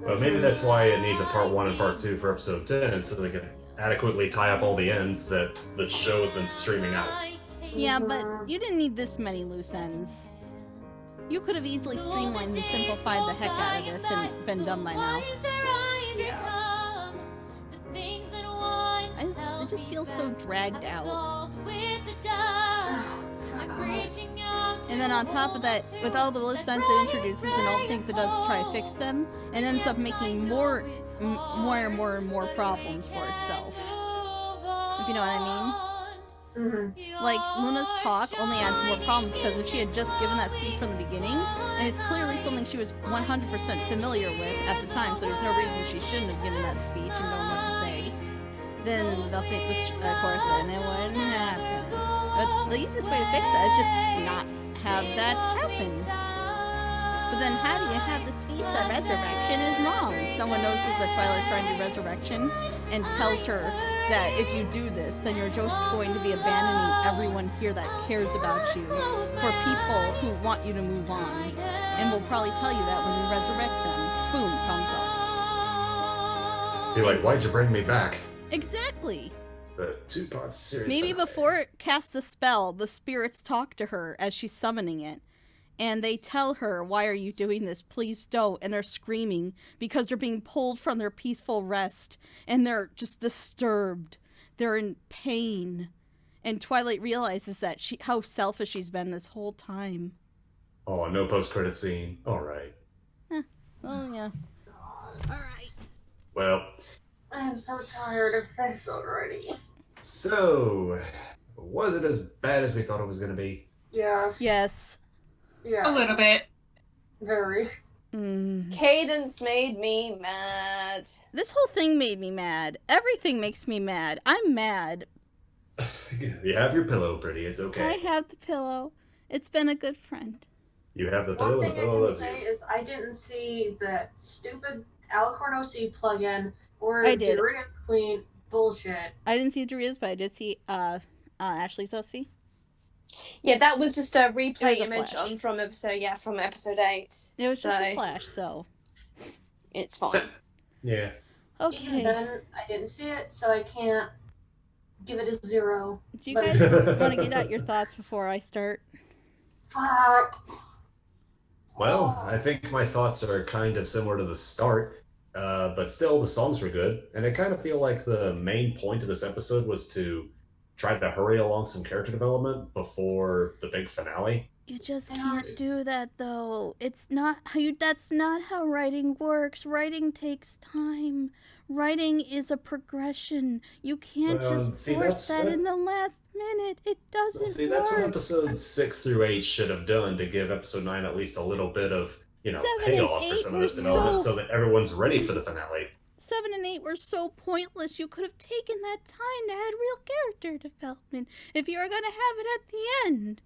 But maybe that's why it needs a part 1 and part 2 for episode 10, so they can adequately tie up all the ends that the show has been streaming out. Yeah, but you didn't need this many loose ends. You could have easily streamlined and simplified the heck out of this and been done by now. It just feels so dragged out. And then on top of that, with all the loose ends it introduces and all the things it does to try to fix them, it ends up making more and more problems for itself. If you know what I mean? Like, Luna's talk only adds more problems because if she had just given that speech from the beginning, and it's clearly something she was 100% familiar with at the time, so there's no reason she shouldn't have given that speech and known what to say, then they'll think this, of course, and it wouldn't happen. But the easiest way to fix that is just not have that happen. But then how do you have the speech that resurrection is wrong? Someone notices that Twilight's trying to do resurrection and tells her that if you do this, then you're just going to be abandoning everyone here that cares about you for people who want you to move on. And will probably tell you that when you resurrect them. Boom, comes up. You're like, why'd you bring me back? Exactly. The two-part series. Maybe before it casts the spell, the spirits talk to her as she's summoning it. And they tell her, why are you doing this? Please don't. And they're screaming because they're being pulled from their peaceful rest. And they're just disturbed. They're in pain. And Twilight realizes that how selfish she's been this whole time. Oh, no post-credit scene. All right. Oh, yeah. Alright. Well. I'm so tired of this already. So, was it as bad as we thought it was going to be? Yes. Yes. Yes. A little bit. Very. Cadence made me mad. This whole thing made me mad. Everything makes me mad. I'm mad. You have your pillow, pretty. It's okay. I have the pillow. It's been a good friend. You have the pillow, One and the thing I pillow can loves say you. is I didn't see that stupid Alicorn OC plugin or I did. Dorita Queen bullshit. I didn't see Doria's, but I did see Ashley's OC. Yeah, that was just a replay It was a image flash. from episode 8. It was so just a flash, so it's fine. Yeah. Okay. And then I didn't see it, so I can't give it a 0. Do you guys just want to get out your thoughts before I start? Fuck. Well, I think my thoughts are kind of similar to the start, but still the songs were good, and I kind of feel like the main point of this episode was to try to hurry along some character development before the big finale. You just can't do that, though. It's not how that's not how writing works. Writing takes time. Writing is a progression. You can't just force that in the last minute. It doesn't See, that's what work. episodes 6 through 8 should have done to give episode 9 at least a little bit of, 7 payoff and for 8 some of this development so that everyone's ready for the finale. 7 and 8 were so pointless. You could have taken that time to add real character development if you were going to have it at the end.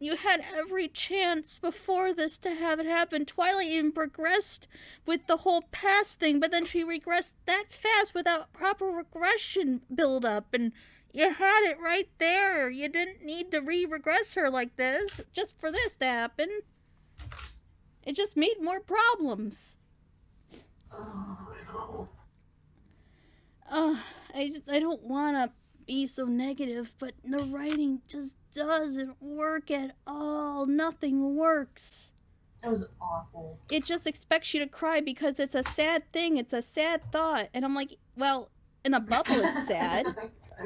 You had every chance before this to have it happen. Twilight even progressed with the whole past thing, but then she regressed that fast without proper regression build-up, and you had it right there. You didn't need to re-regress her like this just for this to happen. It just made more problems. I don't want to be so negative, but the writing just doesn't work at all. Nothing works. That was awful. It just expects you to cry because it's a sad thing. It's a sad thought. And I'm like, well, in a bubble it's sad.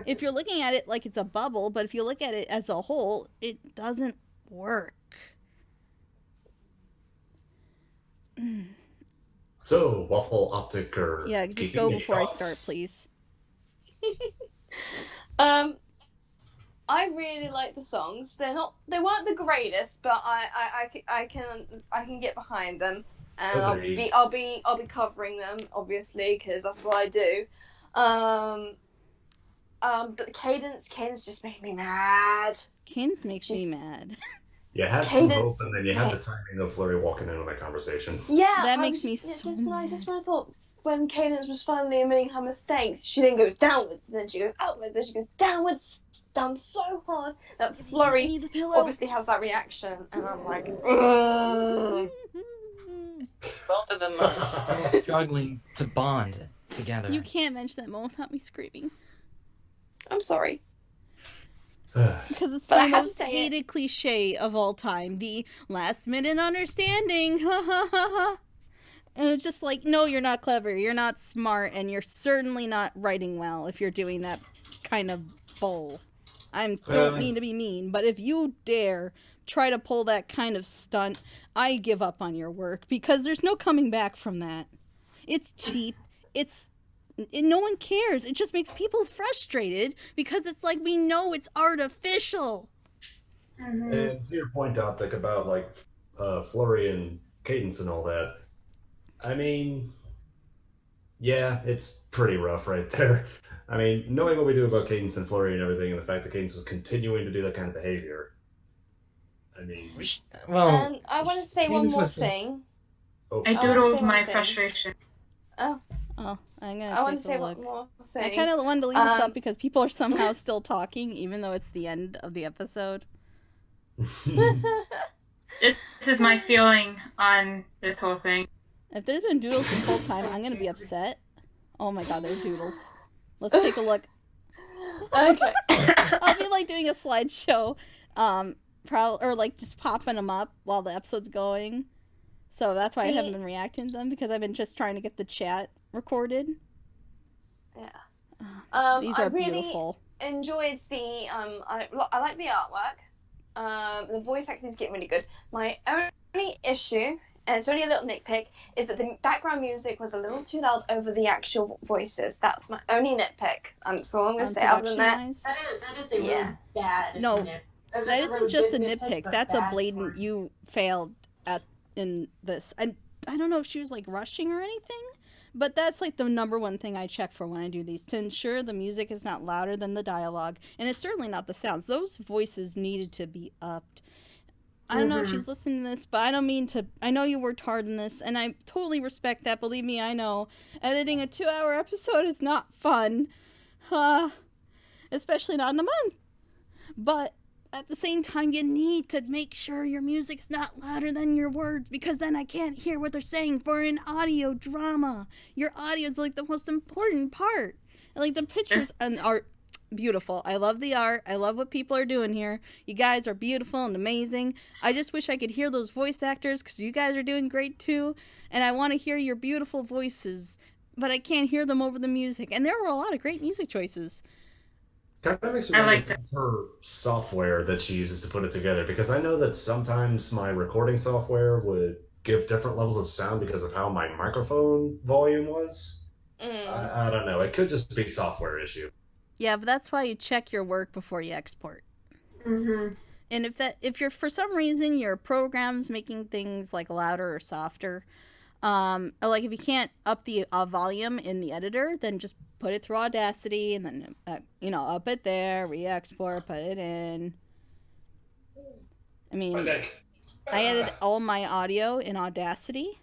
If you're looking at it like it's a bubble, but if you look at it as a whole, it doesn't work. So, Waffle, Optic, or... Yeah, just Kiki, go any before I thoughts? start, please. I really like the songs. They weren't the greatest, but I can get behind them, and Agreed. I'll be covering them obviously because that's what I do. But the cadence just made me mad. Cadence makes me mad. You had some hope, Cadence- and then you had the timing of Flurry walking in on that conversation. Yeah, That I makes was me just, so just when I thought when Cadence was finally admitting her mistakes, she then goes downwards, and then she goes outwards, then she goes downwards, down so hard that Flurry obviously has that reaction, and I'm like, ugh. Both of them are still struggling to bond together. You can't mention that moment without me screaming. I'm sorry. Because it's But I the have to most say hated cliche of all time. The last minute understanding. Ha ha ha ha. And it's just like, no, you're not clever. You're not smart. And you're certainly not writing well if you're doing that kind of bull. I don't mean to be mean, but if you dare try to pull that kind of stunt, I give up on your work because there's no coming back from that. It's cheap. No one cares. It just makes people frustrated because it's like we know it's artificial. And to your point, Optic, about like Flurry and cadence and all that, I mean, yeah, it's pretty rough right there. I mean, knowing what we do about cadence and Flurry and everything, and the fact that cadence is continuing to do that kind of behavior, I mean, and I want to say one more thing. I doodled my frustration. Oh, I'm gonna. I want to take say a look. one more thing. I kind of wanted to leave this up because people are somehow still talking, even though it's the end of the episode. This is my feeling on this whole thing. If there's been doodles this whole time, I'm gonna be upset. Oh my god, there's doodles. Let's take a look. Okay. I'll be like doing a slideshow, or like just popping them up while the episode's going. So that's why I haven't been reacting to them, because I've been just trying to get the chat recorded. Yeah. These are I really beautiful. enjoyed the I like the artwork. The voice acting is getting really good. My only issue, and it's only a little nitpick, is that the background music was a little too loud over the actual voices. That's my only nitpick. That's all I'm going to say. Other than that, That is a really bad No, nit. that That's a isn't really just a good nitpick. but That's a bad blatant for- you failed in this. I don't know if she was like rushing or anything, but that's like the number one thing I check for when I do these, to ensure the music is not louder than the dialogue, and it's certainly not the sounds. Those voices needed to be upped. I don't know if she's listening to this, but I don't mean to. I know you worked hard in this, and I totally respect that. Believe me, I know. Editing a 2-hour episode is not fun. Especially not in a month. But at the same time, you need to make sure your music's not louder than your words, because then I can't hear what they're saying for an audio drama. Your audio is like the most important part. And like the pictures and art, beautiful. I love the art. I love what people are doing here. You guys are beautiful and amazing. I just wish I could hear those voice actors, because you guys are doing great too. And I want to hear your beautiful voices, but I can't hear them over the music. And there were a lot of great music choices. Kind of makes me wonder if it's her software that she uses to put it together, because I know that sometimes my recording software would give different levels of sound because of how my microphone volume was. I don't know. It could just be a software issue. Yeah, but that's why you check your work before you export. And if you're, for some reason your program's making things like louder or softer, or like if you can't up the volume in the editor, then just put it through Audacity and then up it there, re-export, put it in. I mean, I edit all my audio in Audacity.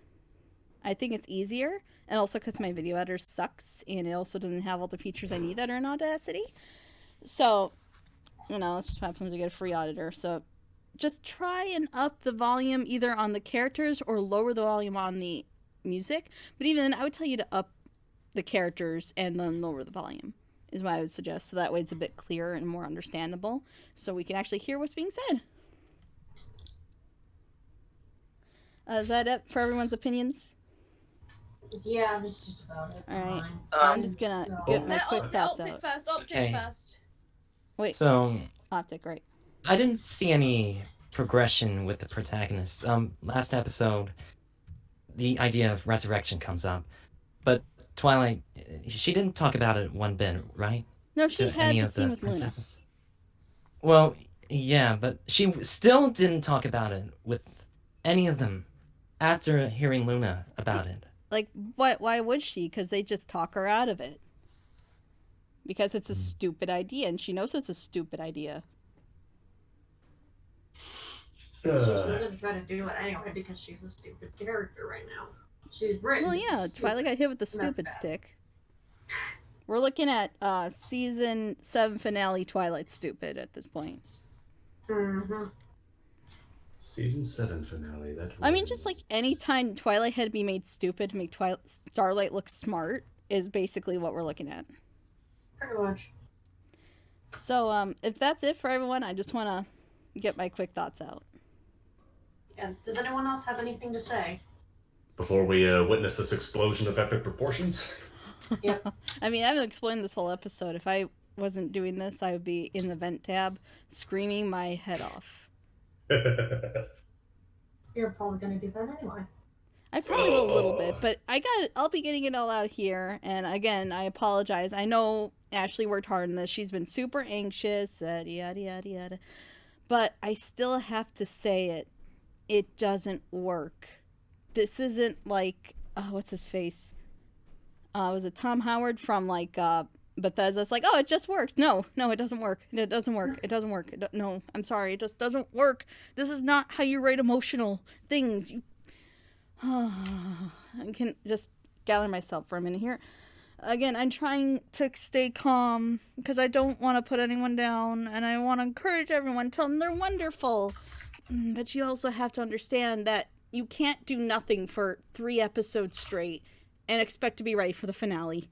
I think it's easier, and also because my video editor sucks, and it also doesn't have all the features I need that are in Audacity. So, that's just what happens when you get a free editor. So, just try and up the volume either on the characters or lower the volume on the music. But even then, I would tell you to up the characters and then lower the volume is what I would suggest. So that way it's a bit clearer and more understandable, so we can actually hear what's being said. Is that it for everyone's opinions? Yeah, that's just about it. Alright, I'm just gonna get my quick thoughts Optic out. first. Optic Okay. first. Wait, So, Optic, right. I didn't see any progression with the protagonist. Last episode, the idea of resurrection comes up, but Twilight, she didn't talk about it one bit, right? No, she To had any the of scene with princesses? Well, yeah, but she still didn't talk about it with any of them after hearing Luna about it. Like, what? Why would she? Because they just talk her out of it. Because it's a stupid idea, and she knows it's a stupid idea. She's going to try to do it anyway because she's a stupid character right now. She's written. Well, yeah, Twilight got hit with the and that's stupid bad. stick. We're looking at season 7 finale Twilight stupid at this point. Season 7 finale. That I mean, just like any time Twilight had to be made stupid to make Starlight look smart is basically what we're looking at. Pretty much. So, if that's it for everyone, I just want to get my quick thoughts out. Yeah. Does anyone else have anything to say? Before we witness this explosion of epic proportions? Yep. I mean, I've explained this whole episode. If I wasn't doing this, I would be in the vent tab screaming my head off. You're probably going to do that anyway. I probably will a little bit, but I'll be getting it all out here. And again, I apologize. I know Ashley worked hard on this. She's been super anxious, yada, yada, yada. But I still have to say it. It doesn't work. This isn't like, what's his face? Was it Tom Howard from like Bethesda? It's like, oh, it just works. No, it doesn't work. It doesn't work. It doesn't work. No, I'm sorry. It just doesn't work. This is not how you write emotional things. I can just gather myself for a minute here. Again, I'm trying to stay calm because I don't want to put anyone down and I want to encourage everyone, tell them they're wonderful. But you also have to understand that you can't do nothing for 3 episodes straight and expect to be ready for the finale.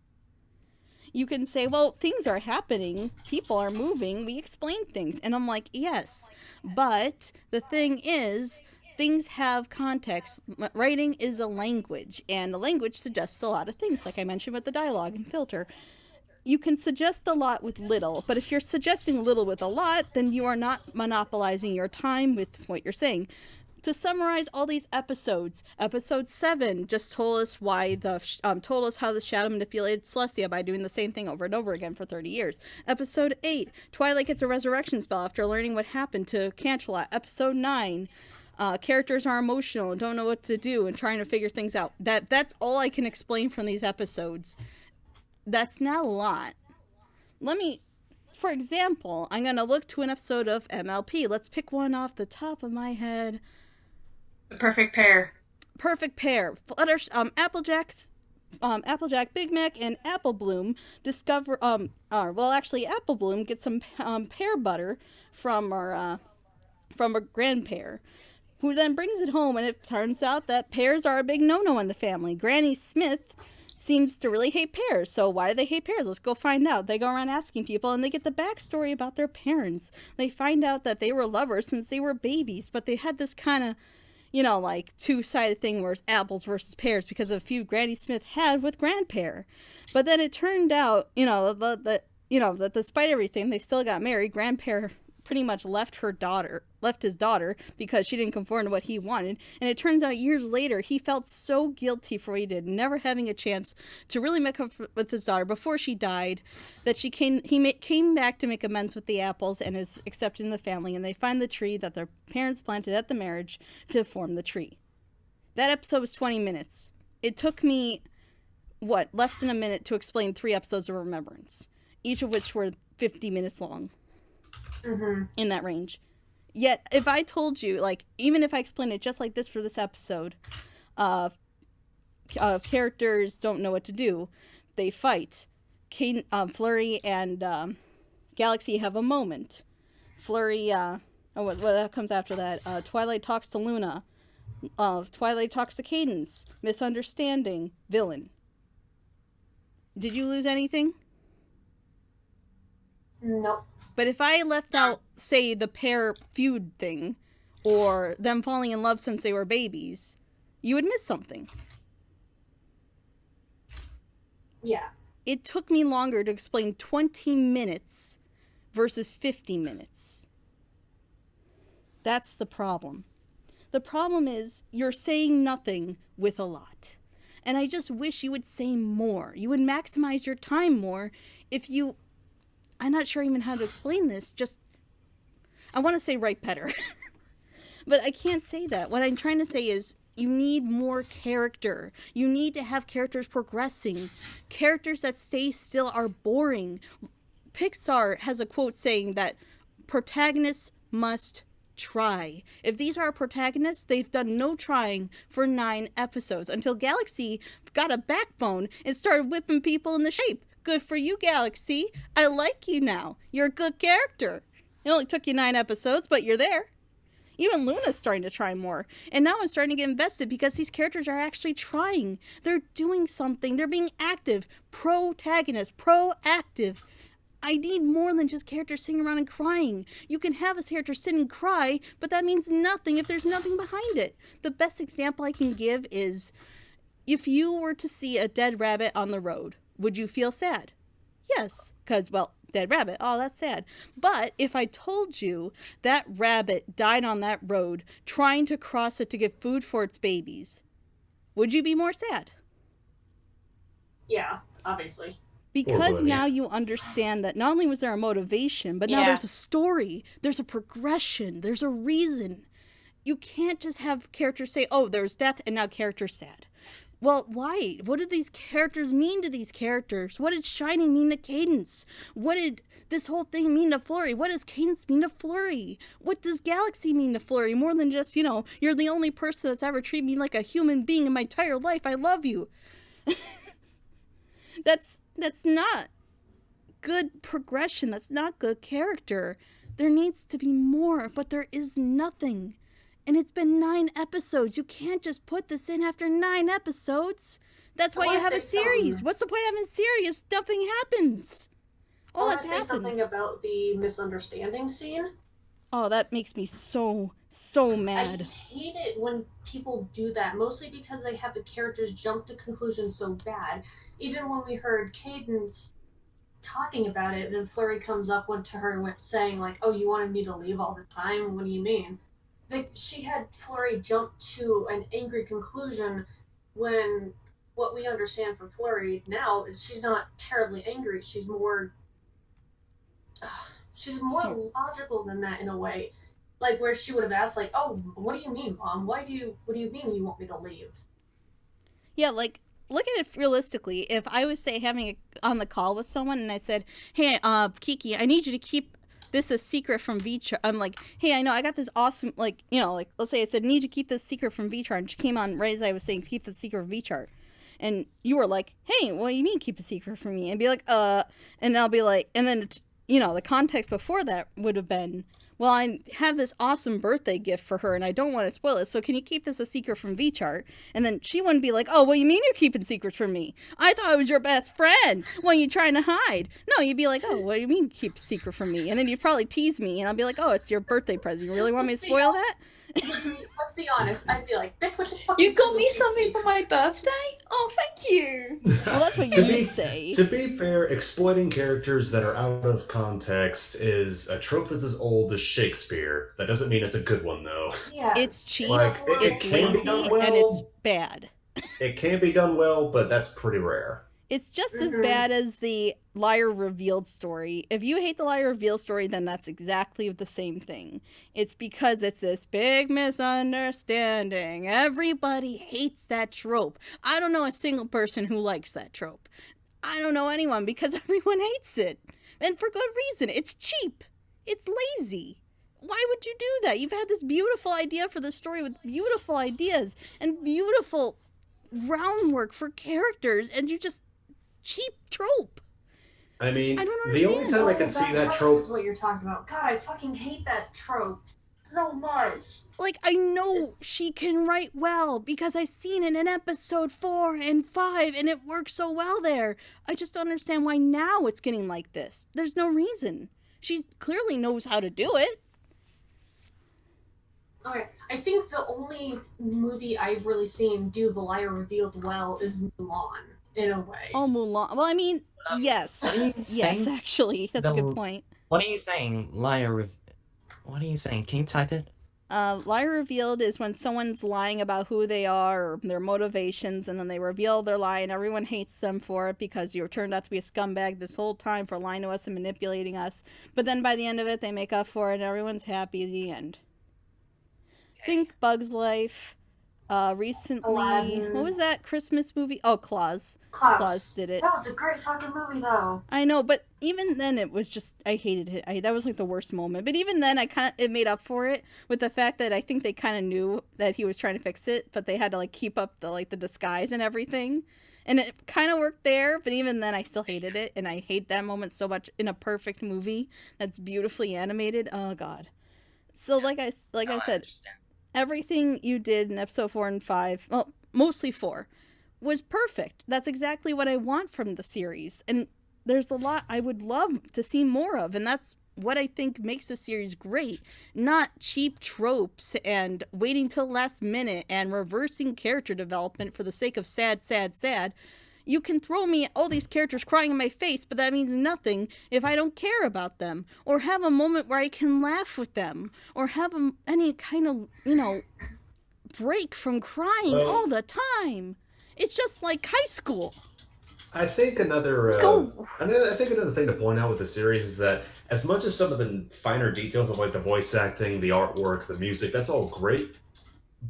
You can say, well, things are happening, people are moving, we explain things. And I'm like, yes, but the thing is, things have context. Writing is a language, and a language suggests a lot of things, like I mentioned with the dialogue and filter. You can suggest a lot with little, but if you're suggesting little with a lot, then you are not monopolizing your time with what you're saying. To summarize all these episodes, episode 7 just told us told us how the shadow manipulated Celestia by doing the same thing over and over again for 30 years. Episode 8, Twilight gets a resurrection spell after learning what happened to Canterlot. Episode 9, characters are emotional and don't know what to do and trying to figure things out. That's all I can explain from these episodes. That's not a lot. For example, I'm going to look to an episode of MLP. Let's pick one off the top of my head. The Perfect Pair. Perfect Pair. Applejack, Big Mac, and Apple Bloom discover, Apple Bloom gets some pear butter from a grandpair, who then brings it home, and it turns out that pears are a big no-no in the family. Granny Smith seems to really hate pears, so why do they hate pears? Let's go find out. They go around asking people, and they get the backstory about their parents. They find out that they were lovers since they were babies, but they had this kind of, like two-sided thing where it's apples versus pears because of a feud Granny Smith had with Grandpa. But then it turned out, that despite everything, they still got married. Grandpa pretty much left his daughter because she didn't conform to what he wanted. And it turns out years later, he felt so guilty for what he did, never having a chance to really make up with his daughter before she died, that he came back to make amends with the apples and is accepted in the family. And they find the tree that their parents planted at the marriage to form the tree. That episode was 20 minutes. It took me, less than a minute to explain 3 episodes of Remembrance, each of which were 50 minutes long. Mm-hmm. In that range. Yet, if I told you, even if I explained it just like this for this episode, characters don't know what to do. They fight. Flurry and Galaxy have a moment. Flurry, what comes after that? Twilight talks to Luna. Twilight talks to Cadence. Misunderstanding. Villain. Did you lose anything? Nope. But if I left out, say, the pair feud thing, or them falling in love since they were babies, you would miss something. Yeah. It took me longer to explain 20 minutes versus 50 minutes. That's the problem. The problem is you're saying nothing with a lot. And I just wish you would say more. You would maximize your time more if you... I'm not sure even how to explain this. I want to say write better. But I can't say that. What I'm trying to say is you need more character. You need to have characters progressing. Characters that stay still are boring. Pixar has a quote saying that protagonists must try. If these are protagonists, they've done no trying for 9 episodes until Galaxy got a backbone and started whipping people in the shape. Good for you, Galaxy. I like you now. You're a good character. It only took you 9 episodes, but you're there. Even Luna's starting to try more. And now I'm starting to get invested because these characters are actually trying. They're doing something. They're being active. Protagonist. Proactive. I need more than just characters sitting around and crying. You can have a character sit and cry, but that means nothing if there's nothing behind it. The best example I can give is if you were to see a dead rabbit on the road, would you feel sad? Yes, because, well, dead rabbit, oh, that's sad. But if I told you that rabbit died on that road trying to cross it to get food for its babies, would you be more sad? Yeah, obviously. Because now you understand that not only was there a motivation, but now there's a story, there's a progression, there's a reason. You can't just have characters say, oh, there's death and now character's sad. Well, why? What did these characters mean to these characters? What did Shining mean to Cadence? What did this whole thing mean to Flurry? What does Cadence mean to Flurry? What does Galaxy mean to Flurry? More than just, you know, you're the only person that's ever treated me like a human being in my entire life. I love you. That's not good progression. That's not good character. There needs to be more, but there is nothing. And it's been 9 episodes. You can't just put this in after 9 episodes. That's why you have a series. What's the point of having a series? Nothing happens. I want to say something about the misunderstanding scene. Oh, that makes me so mad. I hate it when people do that, mostly because they have the characters jump to conclusions so bad. Even when we heard Cadence talking about it, then Flurry comes up to her and saying, like, oh, you wanted me to leave all the time? What do you mean? She had Flurry jump to an angry conclusion when what we understand from Flurry now is she's not terribly angry. She's more logical than that in a way. Like where she would have asked, like, oh, what do you mean, Mom? What do you mean you want me to leave? Yeah, like, look at it realistically. If I was, say, on the call with someone and I said, hey, Kiki, I need you to keep this a secret from V-Chart. I'm like, hey, I know I got this awesome, like, you know, like, let's say I said, need you to keep this secret from V-Chart. And she came on right as I was saying, keep the secret from V-Chart. And you were like, hey, what do you mean keep a secret from me? And be like, and I'll be like, and then, you know, the context before that would have been, well, I have this awesome birthday gift for her and I don't want to spoil it, so can you keep this a secret from V-Chart? And then she wouldn't be like, oh, what do you mean you're keeping secrets from me? I thought I was your best friend. What are you trying to hide? No, you'd be like, oh, what do you mean keep a secret from me? And then you'd probably tease me and I'll be like, oh, it's your birthday present. You really want me to spoil that? Let's be honest, I'd be like, bitch, what the fuck? You got me something for my birthday? Oh, thank you. Well, that's what you'd say. To be fair, exploiting characters that are out of context is a trope that's as old as Shakespeare. That doesn't mean it's a good one, though. Yeah. It's cheap, Like, it's lazy, and it's bad. It can be done well, but that's pretty rare. It's just as bad as the liar revealed story. If you hate the liar revealed story, then that's exactly the same thing. It's because it's this big misunderstanding. Everybody hates that trope. I don't know a single person who likes that trope. I don't know anyone because everyone hates it. And for good reason. It's cheap. It's lazy. Why would you do that? You've had this beautiful idea for the story with beautiful ideas and beautiful groundwork for characters, and you just cheap trope. I mean, the only time I can see that trope is what you're talking about. God, I fucking hate that trope so much. Like, I know she can write well because I've seen it in episode 4 and 5 and it works so well there. I just don't understand why now it's getting like this. There's no reason. She clearly knows how to do it. Okay, I think the only movie I've really seen do the liar revealed well is Mulan, in a way. Oh, Mulan. Well, I mean, yes. Yes, actually. That's a good point. What are you saying, what are you saying? Can you type it? Liar revealed is when someone's lying about who they are or their motivations, and then they reveal their lie and everyone hates them for it because you turned out to be a scumbag this whole time for lying to us and manipulating us. But then by the end of it, they make up for it and everyone's happy at the end. Think Bug's Life. Recently, Aladdin. What was that Christmas movie? Oh, Klaus. Klaus did it. That was a great fucking movie, though. I know, but even then, it was just, I hated it. That was like the worst moment. But even then, it made up for it with the fact that I think they kind of knew that he was trying to fix it, but they had to like keep up the disguise and everything, and it kind of worked there. But even then, I still hated it, and I hate that moment so much in a perfect movie that's beautifully animated. Oh God. So like I said. Everything you did in episode 4 and 5, well, mostly 4, was perfect. That's exactly what I want from the series. And there's a lot I would love to see more of, and that's what I think makes the series great. Not cheap tropes and waiting till the last minute and reversing character development for the sake of sad, sad, sad. You can throw me all these characters crying in my face, but that means nothing if I don't care about them, or have a moment where I can laugh with them, or have any kind of, break from crying all the time. It's just like high school. I think another thing to point out with the series is that as much as some of the finer details of like the voice acting, the artwork, the music, that's all great.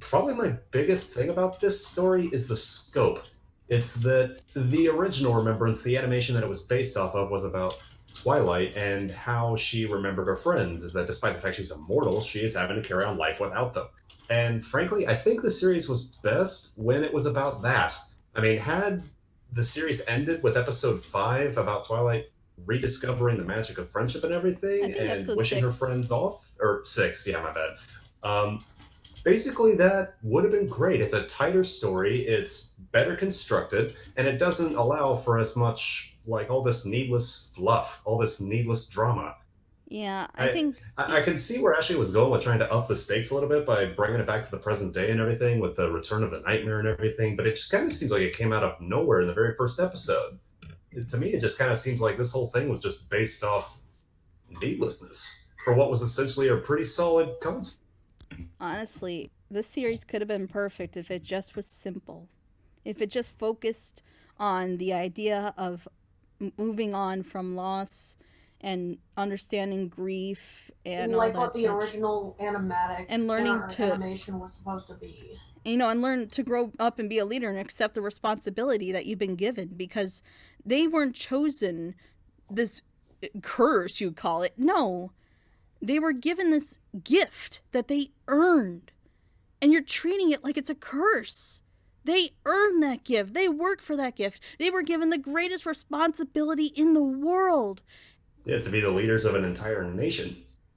Probably my biggest thing about this story is the scope. It's that the original Remembrance, the animation that it was based off of, was about Twilight and how she remembered her friends, is that despite the fact she's immortal, she is having to carry on life without them. And frankly, I think the series was best when it was about that. I mean, had the series ended with episode 5 about Twilight rediscovering the magic of friendship and everything and wishing her friends off, or 6, yeah, my bad. Basically, that would have been great. It's a tighter story, it's better constructed, and it doesn't allow for as much, like, all this needless fluff, all this needless drama. Yeah, I think... I can see where Ashley was going with trying to up the stakes a little bit by bringing it back to the present day and everything, with the return of the nightmare and everything, but it just kind of seems like it came out of nowhere in the very first episode. To me, it just kind of seems like this whole thing was just based off needlessness for what was essentially a pretty solid concept. Honestly, this series could have been perfect if it just was simple. If it just focused on the idea of moving on from loss and understanding grief and like all that what the original animatic and learning animation was supposed to be. And learn to grow up and be a leader and accept the responsibility that you've been given, because they weren't chosen this curse, you'd call it. No, they were given this gift that they earned, and you're treating it like it's a curse. They earned that gift. They worked for that gift. They were given the greatest responsibility in the world. Yeah, to be the leaders of an entire nation.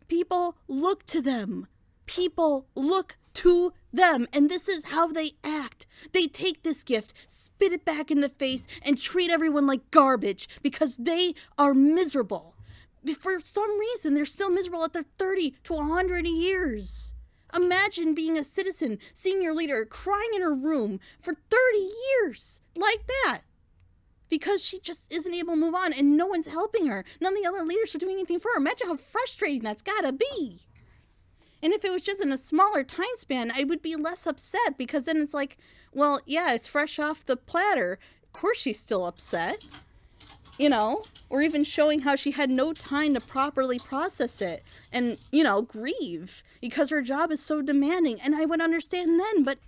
People look to them. People look to them, and this is how they act. They take this gift, spit it back in the face, and treat everyone like garbage because they are miserable. For some reason, they're still miserable at their 30 to 100 years. Imagine being a citizen, seeing your leader crying in her room for 30 years like that, because she just isn't able to move on and no one's helping her. None of the other leaders are doing anything for her. Imagine how frustrating that's gotta be. And if it was just in a smaller time span, I would be less upset, because then it's like, well, yeah, it's fresh off the platter. Of course she's still upset, or even showing how she had no time to properly process it and, grieve because her job is so demanding. And I would understand then, but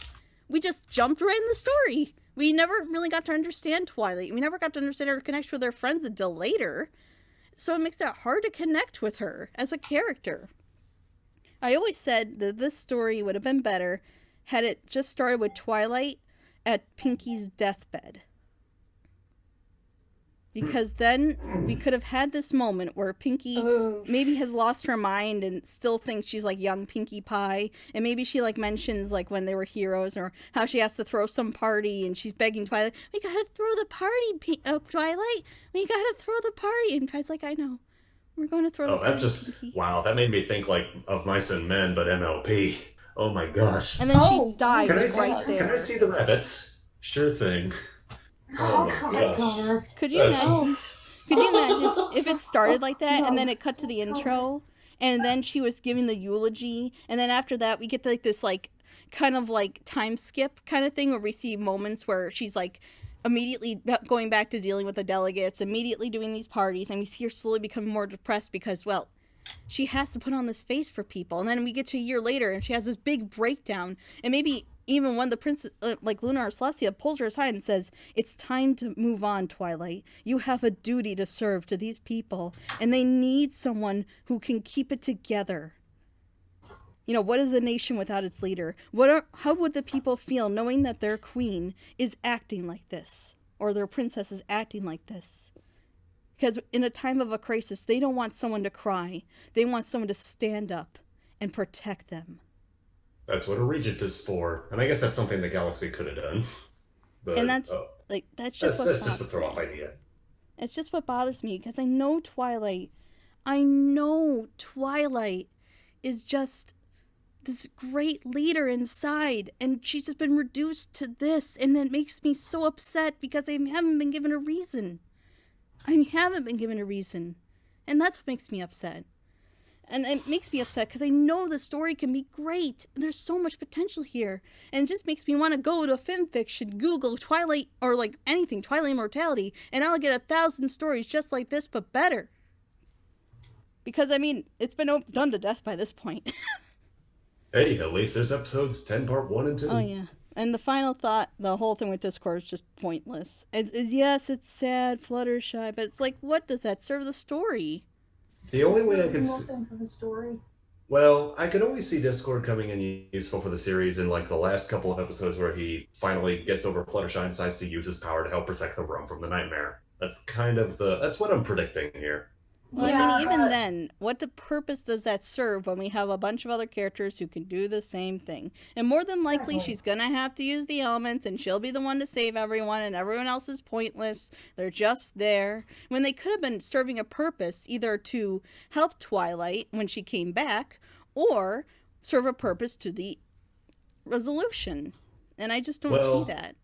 we just jumped right in the story. We never really got to understand Twilight. We never got to understand her connection with her friends until later. So it makes it hard to connect with her as a character. I always said that this story would have been better had it just started with Twilight at Pinky's deathbed. Because then we could have had this moment where Pinky maybe has lost her mind and still thinks she's like young Pinkie Pie. And maybe she mentions when they were heroes, or how she has to throw some party and she's begging Twilight, we gotta throw the party, Twilight. We gotta throw the party. And Twilight's like, I know. We're going to throw the party. Wow, that made me think of Mice and Men, but MLP. Oh my gosh. And then she dies right there. Can I see the rabbits? Sure thing. Oh my gosh. Could you imagine if it started like that and then it cut to the intro and then she was giving the eulogy, and then after that we get this kind of time skip kind of thing where we see moments where she's immediately going back to dealing with the delegates, immediately doing these parties, and we see her slowly become more depressed because, well, she has to put on this face for people. And then we get to a year later and she has this big breakdown, and maybe even when the princess, Luna or Celestia, pulls her aside and says, it's time to move on, Twilight. You have a duty to serve to these people, and they need someone who can keep it together. What is a nation without its leader? How would the people feel knowing that their queen is acting like this, or their princess is acting like this? Because in a time of a crisis, they don't want someone to cry. They want someone to stand up and protect them. That's what a regent is for, and I guess that's something the galaxy could have done. But, and that's just a throw-off idea. It's just what bothers me, because I know Twilight is just this great leader inside, and she's just been reduced to this, and it makes me so upset because I haven't been given a reason. And that's what makes me upset. And it makes me upset because I know the story can be great. There's so much potential here. And it just makes me want to go to FimFiction, Google Twilight, or like anything, Twilight Immortality, and I'll get 1,000 stories just like this, but better. Because, I mean, it's been done to death by this point. Hey, at least there's episodes 10 part 1 and 2. Oh, yeah. And the final thought, the whole thing with Discord is just pointless. Yes, it's sad, Fluttershy, but it's like, what does that serve the story? The only way I could for the story. Well, I could always see Discord coming in useful for the series in like the last couple of episodes where he finally gets over Fluttershy and decides to use his power to help protect the room from the nightmare. That's kind of that's what I'm predicting here. Well, I mean, even then, what purpose does that serve when we have a bunch of other characters who can do the same thing? And more than likely, she's going to have to use the elements, and she'll be the one to save everyone, and everyone else is pointless. They're just there. When they could have been serving a purpose, either to help Twilight when she came back, or serve a purpose to the resolution. And I just don't see that.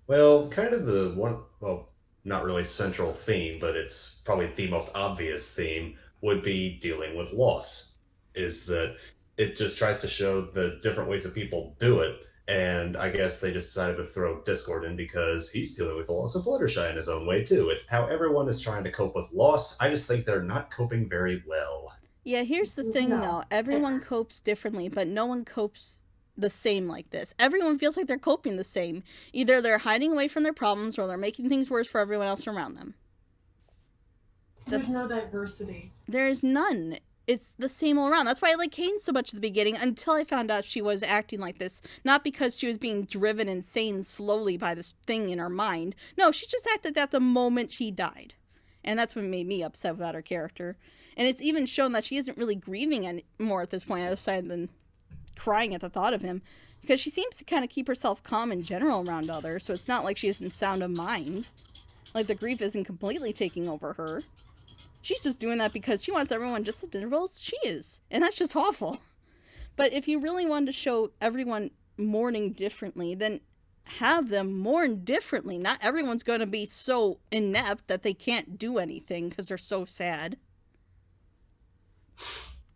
Well, kind of the one... Well, not really central theme, but it's probably the most obvious theme, would be dealing with loss. Is that it just tries to show the different ways that people do it, and I guess they just decided to throw Discord in because he's dealing with the loss of Fluttershy in his own way too. It's how everyone is trying to cope with loss. I just think they're not coping very well. Yeah, here's the thing though. Everyone copes differently, but no one copes the same like this. Everyone feels like they're coping the same. Either they're hiding away from their problems or they're making things worse for everyone else around them. There's no diversity. There is none. It's the same all around. That's why I like Kane so much at the beginning, until I found out she was acting like this. Not because she was being driven insane slowly by this thing in her mind. No, she just acted that the moment he died. And that's what made me upset about her character. And it's even shown that she isn't really grieving anymore at this point, aside than crying at the thought of him, because she seems to kind of keep herself calm in general around others, so it's not like she isn't sound of mind. Like the grief isn't completely taking over her. She's just doing that because she wants everyone just as miserable as she is, and that's just awful. But if you really wanted to show everyone mourning differently, then have them mourn differently. Not everyone's going to be so inept that they can't do anything because they're so sad.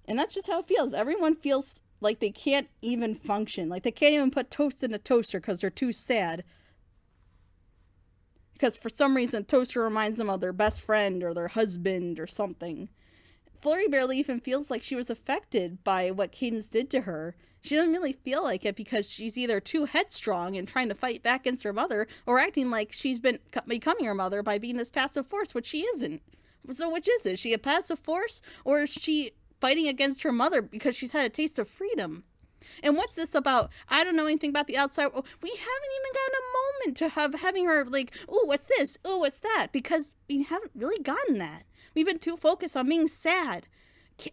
And that's just how it feels. Everyone feels like they can't even function. Like they can't even put toast in a toaster because they're too sad. Because for some reason, toaster reminds them of their best friend or their husband or something. Flurry barely even feels like she was affected by what Cadence did to her. She doesn't really feel like it because she's either too headstrong and trying to fight back against her mother, or acting like she's been becoming her mother by being this passive force, which she isn't. So which is it? Is she a passive force, or is she fighting against her mother because she's had a taste of freedom? And what's this about? I don't know anything about the outside. We haven't even gotten a moment to having her like, ooh, what's this? Ooh, what's that? Because we haven't really gotten that. We've been too focused on being sad.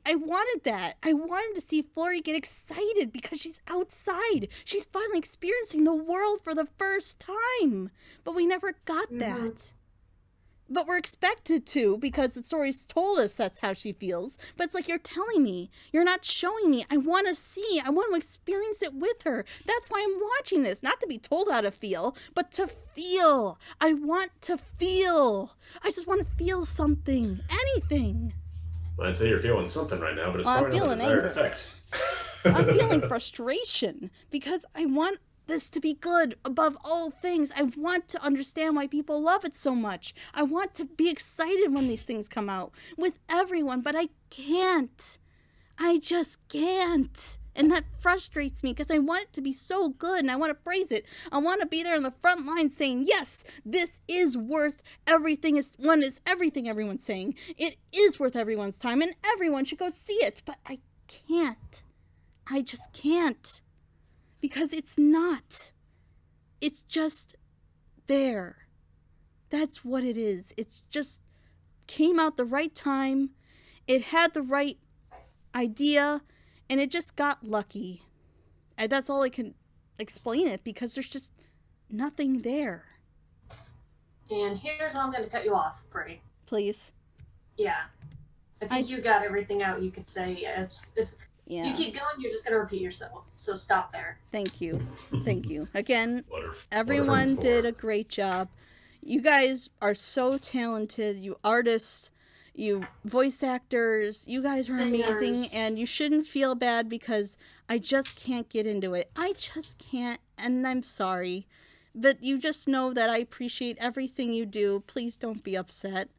I wanted that. I wanted to see Flurry get excited because she's outside. She's finally experiencing the world for the first time. But we never got that. But we're expected to because the story's told us that's how she feels. But it's like, you're telling me. You're not showing me. I want to see. I want to experience it with her. That's why I'm watching this. Not to be told how to feel, but to feel. I want to feel. I just want to feel something. Anything. Well, I'd say you're feeling something right now, but it's probably not the desired effect. I'm feeling frustration because I want this to be good above all things. I want to understand why people love it so much. I want to be excited when these things come out with everyone, but I can't. I just can't. And that frustrates me because I want it to be so good and I want to praise it. I want to be there on the front line saying, yes, this is worth everything. Is everything everyone's saying. It is worth everyone's time and everyone should go see it. But I can't. I just can't. Because it's not. It's just there. That's what it is. It's just came out the right time. It had the right idea. And it just got lucky. And that's all I can explain it because there's just nothing there. And here's where I'm going to cut you off, Pretty. Please. Yeah. I think you got everything out you could say. If you keep going, you're just going to repeat yourself. So stop there. Thank you. Thank you. Again, everyone did a great job. You guys are so talented. You artists, you voice actors, you guys are amazing. And you shouldn't feel bad because I just can't get into it. I just can't, and I'm sorry. But you just know that I appreciate everything you do. Please don't be upset.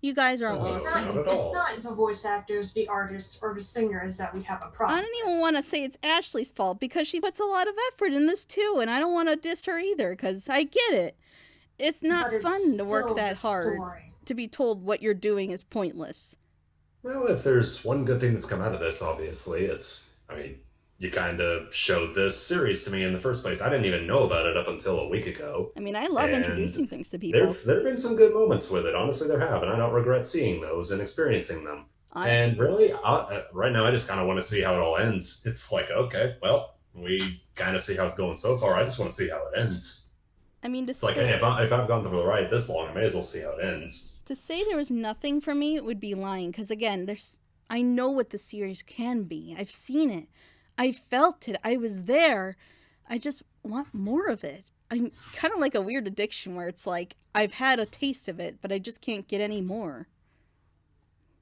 You guys are awesome. It's not the voice actors, the artists, or the singers that we have a problem. I don't even want to say it's Ashley's fault because she puts a lot of effort in this too, and I don't want to diss her either because I get it. It's not fun to work that hard. To be told what you're doing is pointless. Well, if there's one good thing that's come out of this, obviously, you kind of showed this series to me in the first place. I didn't even know about it up until a week ago. I mean, I love introducing things to people. There have been some good moments with it. Honestly, there have, and I don't regret seeing those and experiencing them. Honestly. And really, right now, I just kind of want to see how it all ends. It's like, okay, well, we kind of see how it's going so far. I just want to see how it ends. I mean, it's like, hey, if I've gone through the ride this long, I may as well see how it ends. To say there was nothing for me would be lying, because again, I know what the series can be. I've seen it. I felt it. I was there. I just want more of it. I'm kind of like a weird addiction where it's like, I've had a taste of it, but I just can't get any more.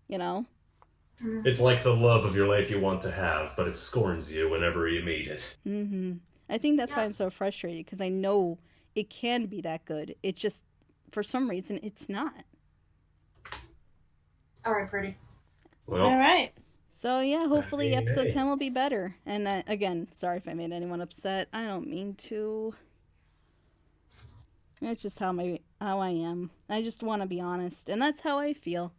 You know? It's like the love of your life you want to have, but it scorns you whenever you meet it. Mm-hmm. I think that's why I'm so frustrated, because I know it can be that good. It just, for some reason, it's not. All right, Pretty. Well, all right. So yeah, hopefully episode 10 will be better. And again, sorry if I made anyone upset. I don't mean to. It's just how I am. I just want to be honest, and that's how I feel.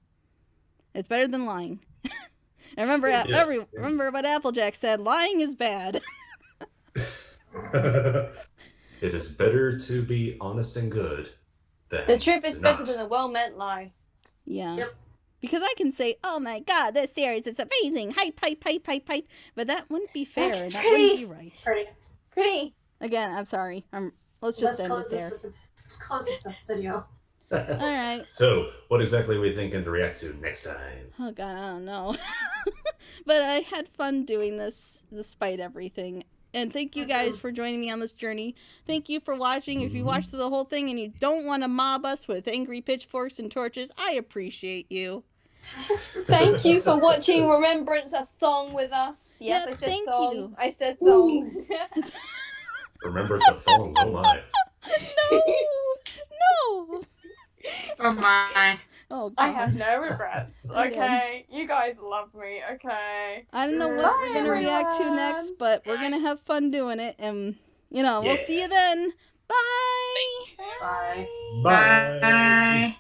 It's better than lying. And remember what Applejack said: lying is bad. It is better to be honest and good than the truth is better than a well-meant lie. Yeah. Yep. Because I can say, oh my god, this series is amazing. Hype, hype, hype, hype, hype. But that wouldn't be fair. And that wouldn't be right. Pretty. Again, I'm sorry. Let's just end it there. Let's close this video. Alright. So, what exactly are we thinking to react to next time? Oh god, I don't know. But I had fun doing this despite everything. And thank you guys for joining me on this journey. Thank you for watching. If you watched the whole thing and you don't want to mob us with angry pitchforks and torches, I appreciate you. Thank you for watching Remembranceathon with us. Yes, yeah, I said thank thong. You. I said thong. Remembranceathon, oh my. No! Oh my. Oh, God. I have no regrets, okay? You guys love me, okay? I don't know what we're going to react to next, but we're going to have fun doing it, and, we'll see you then. Bye! Bye. Bye.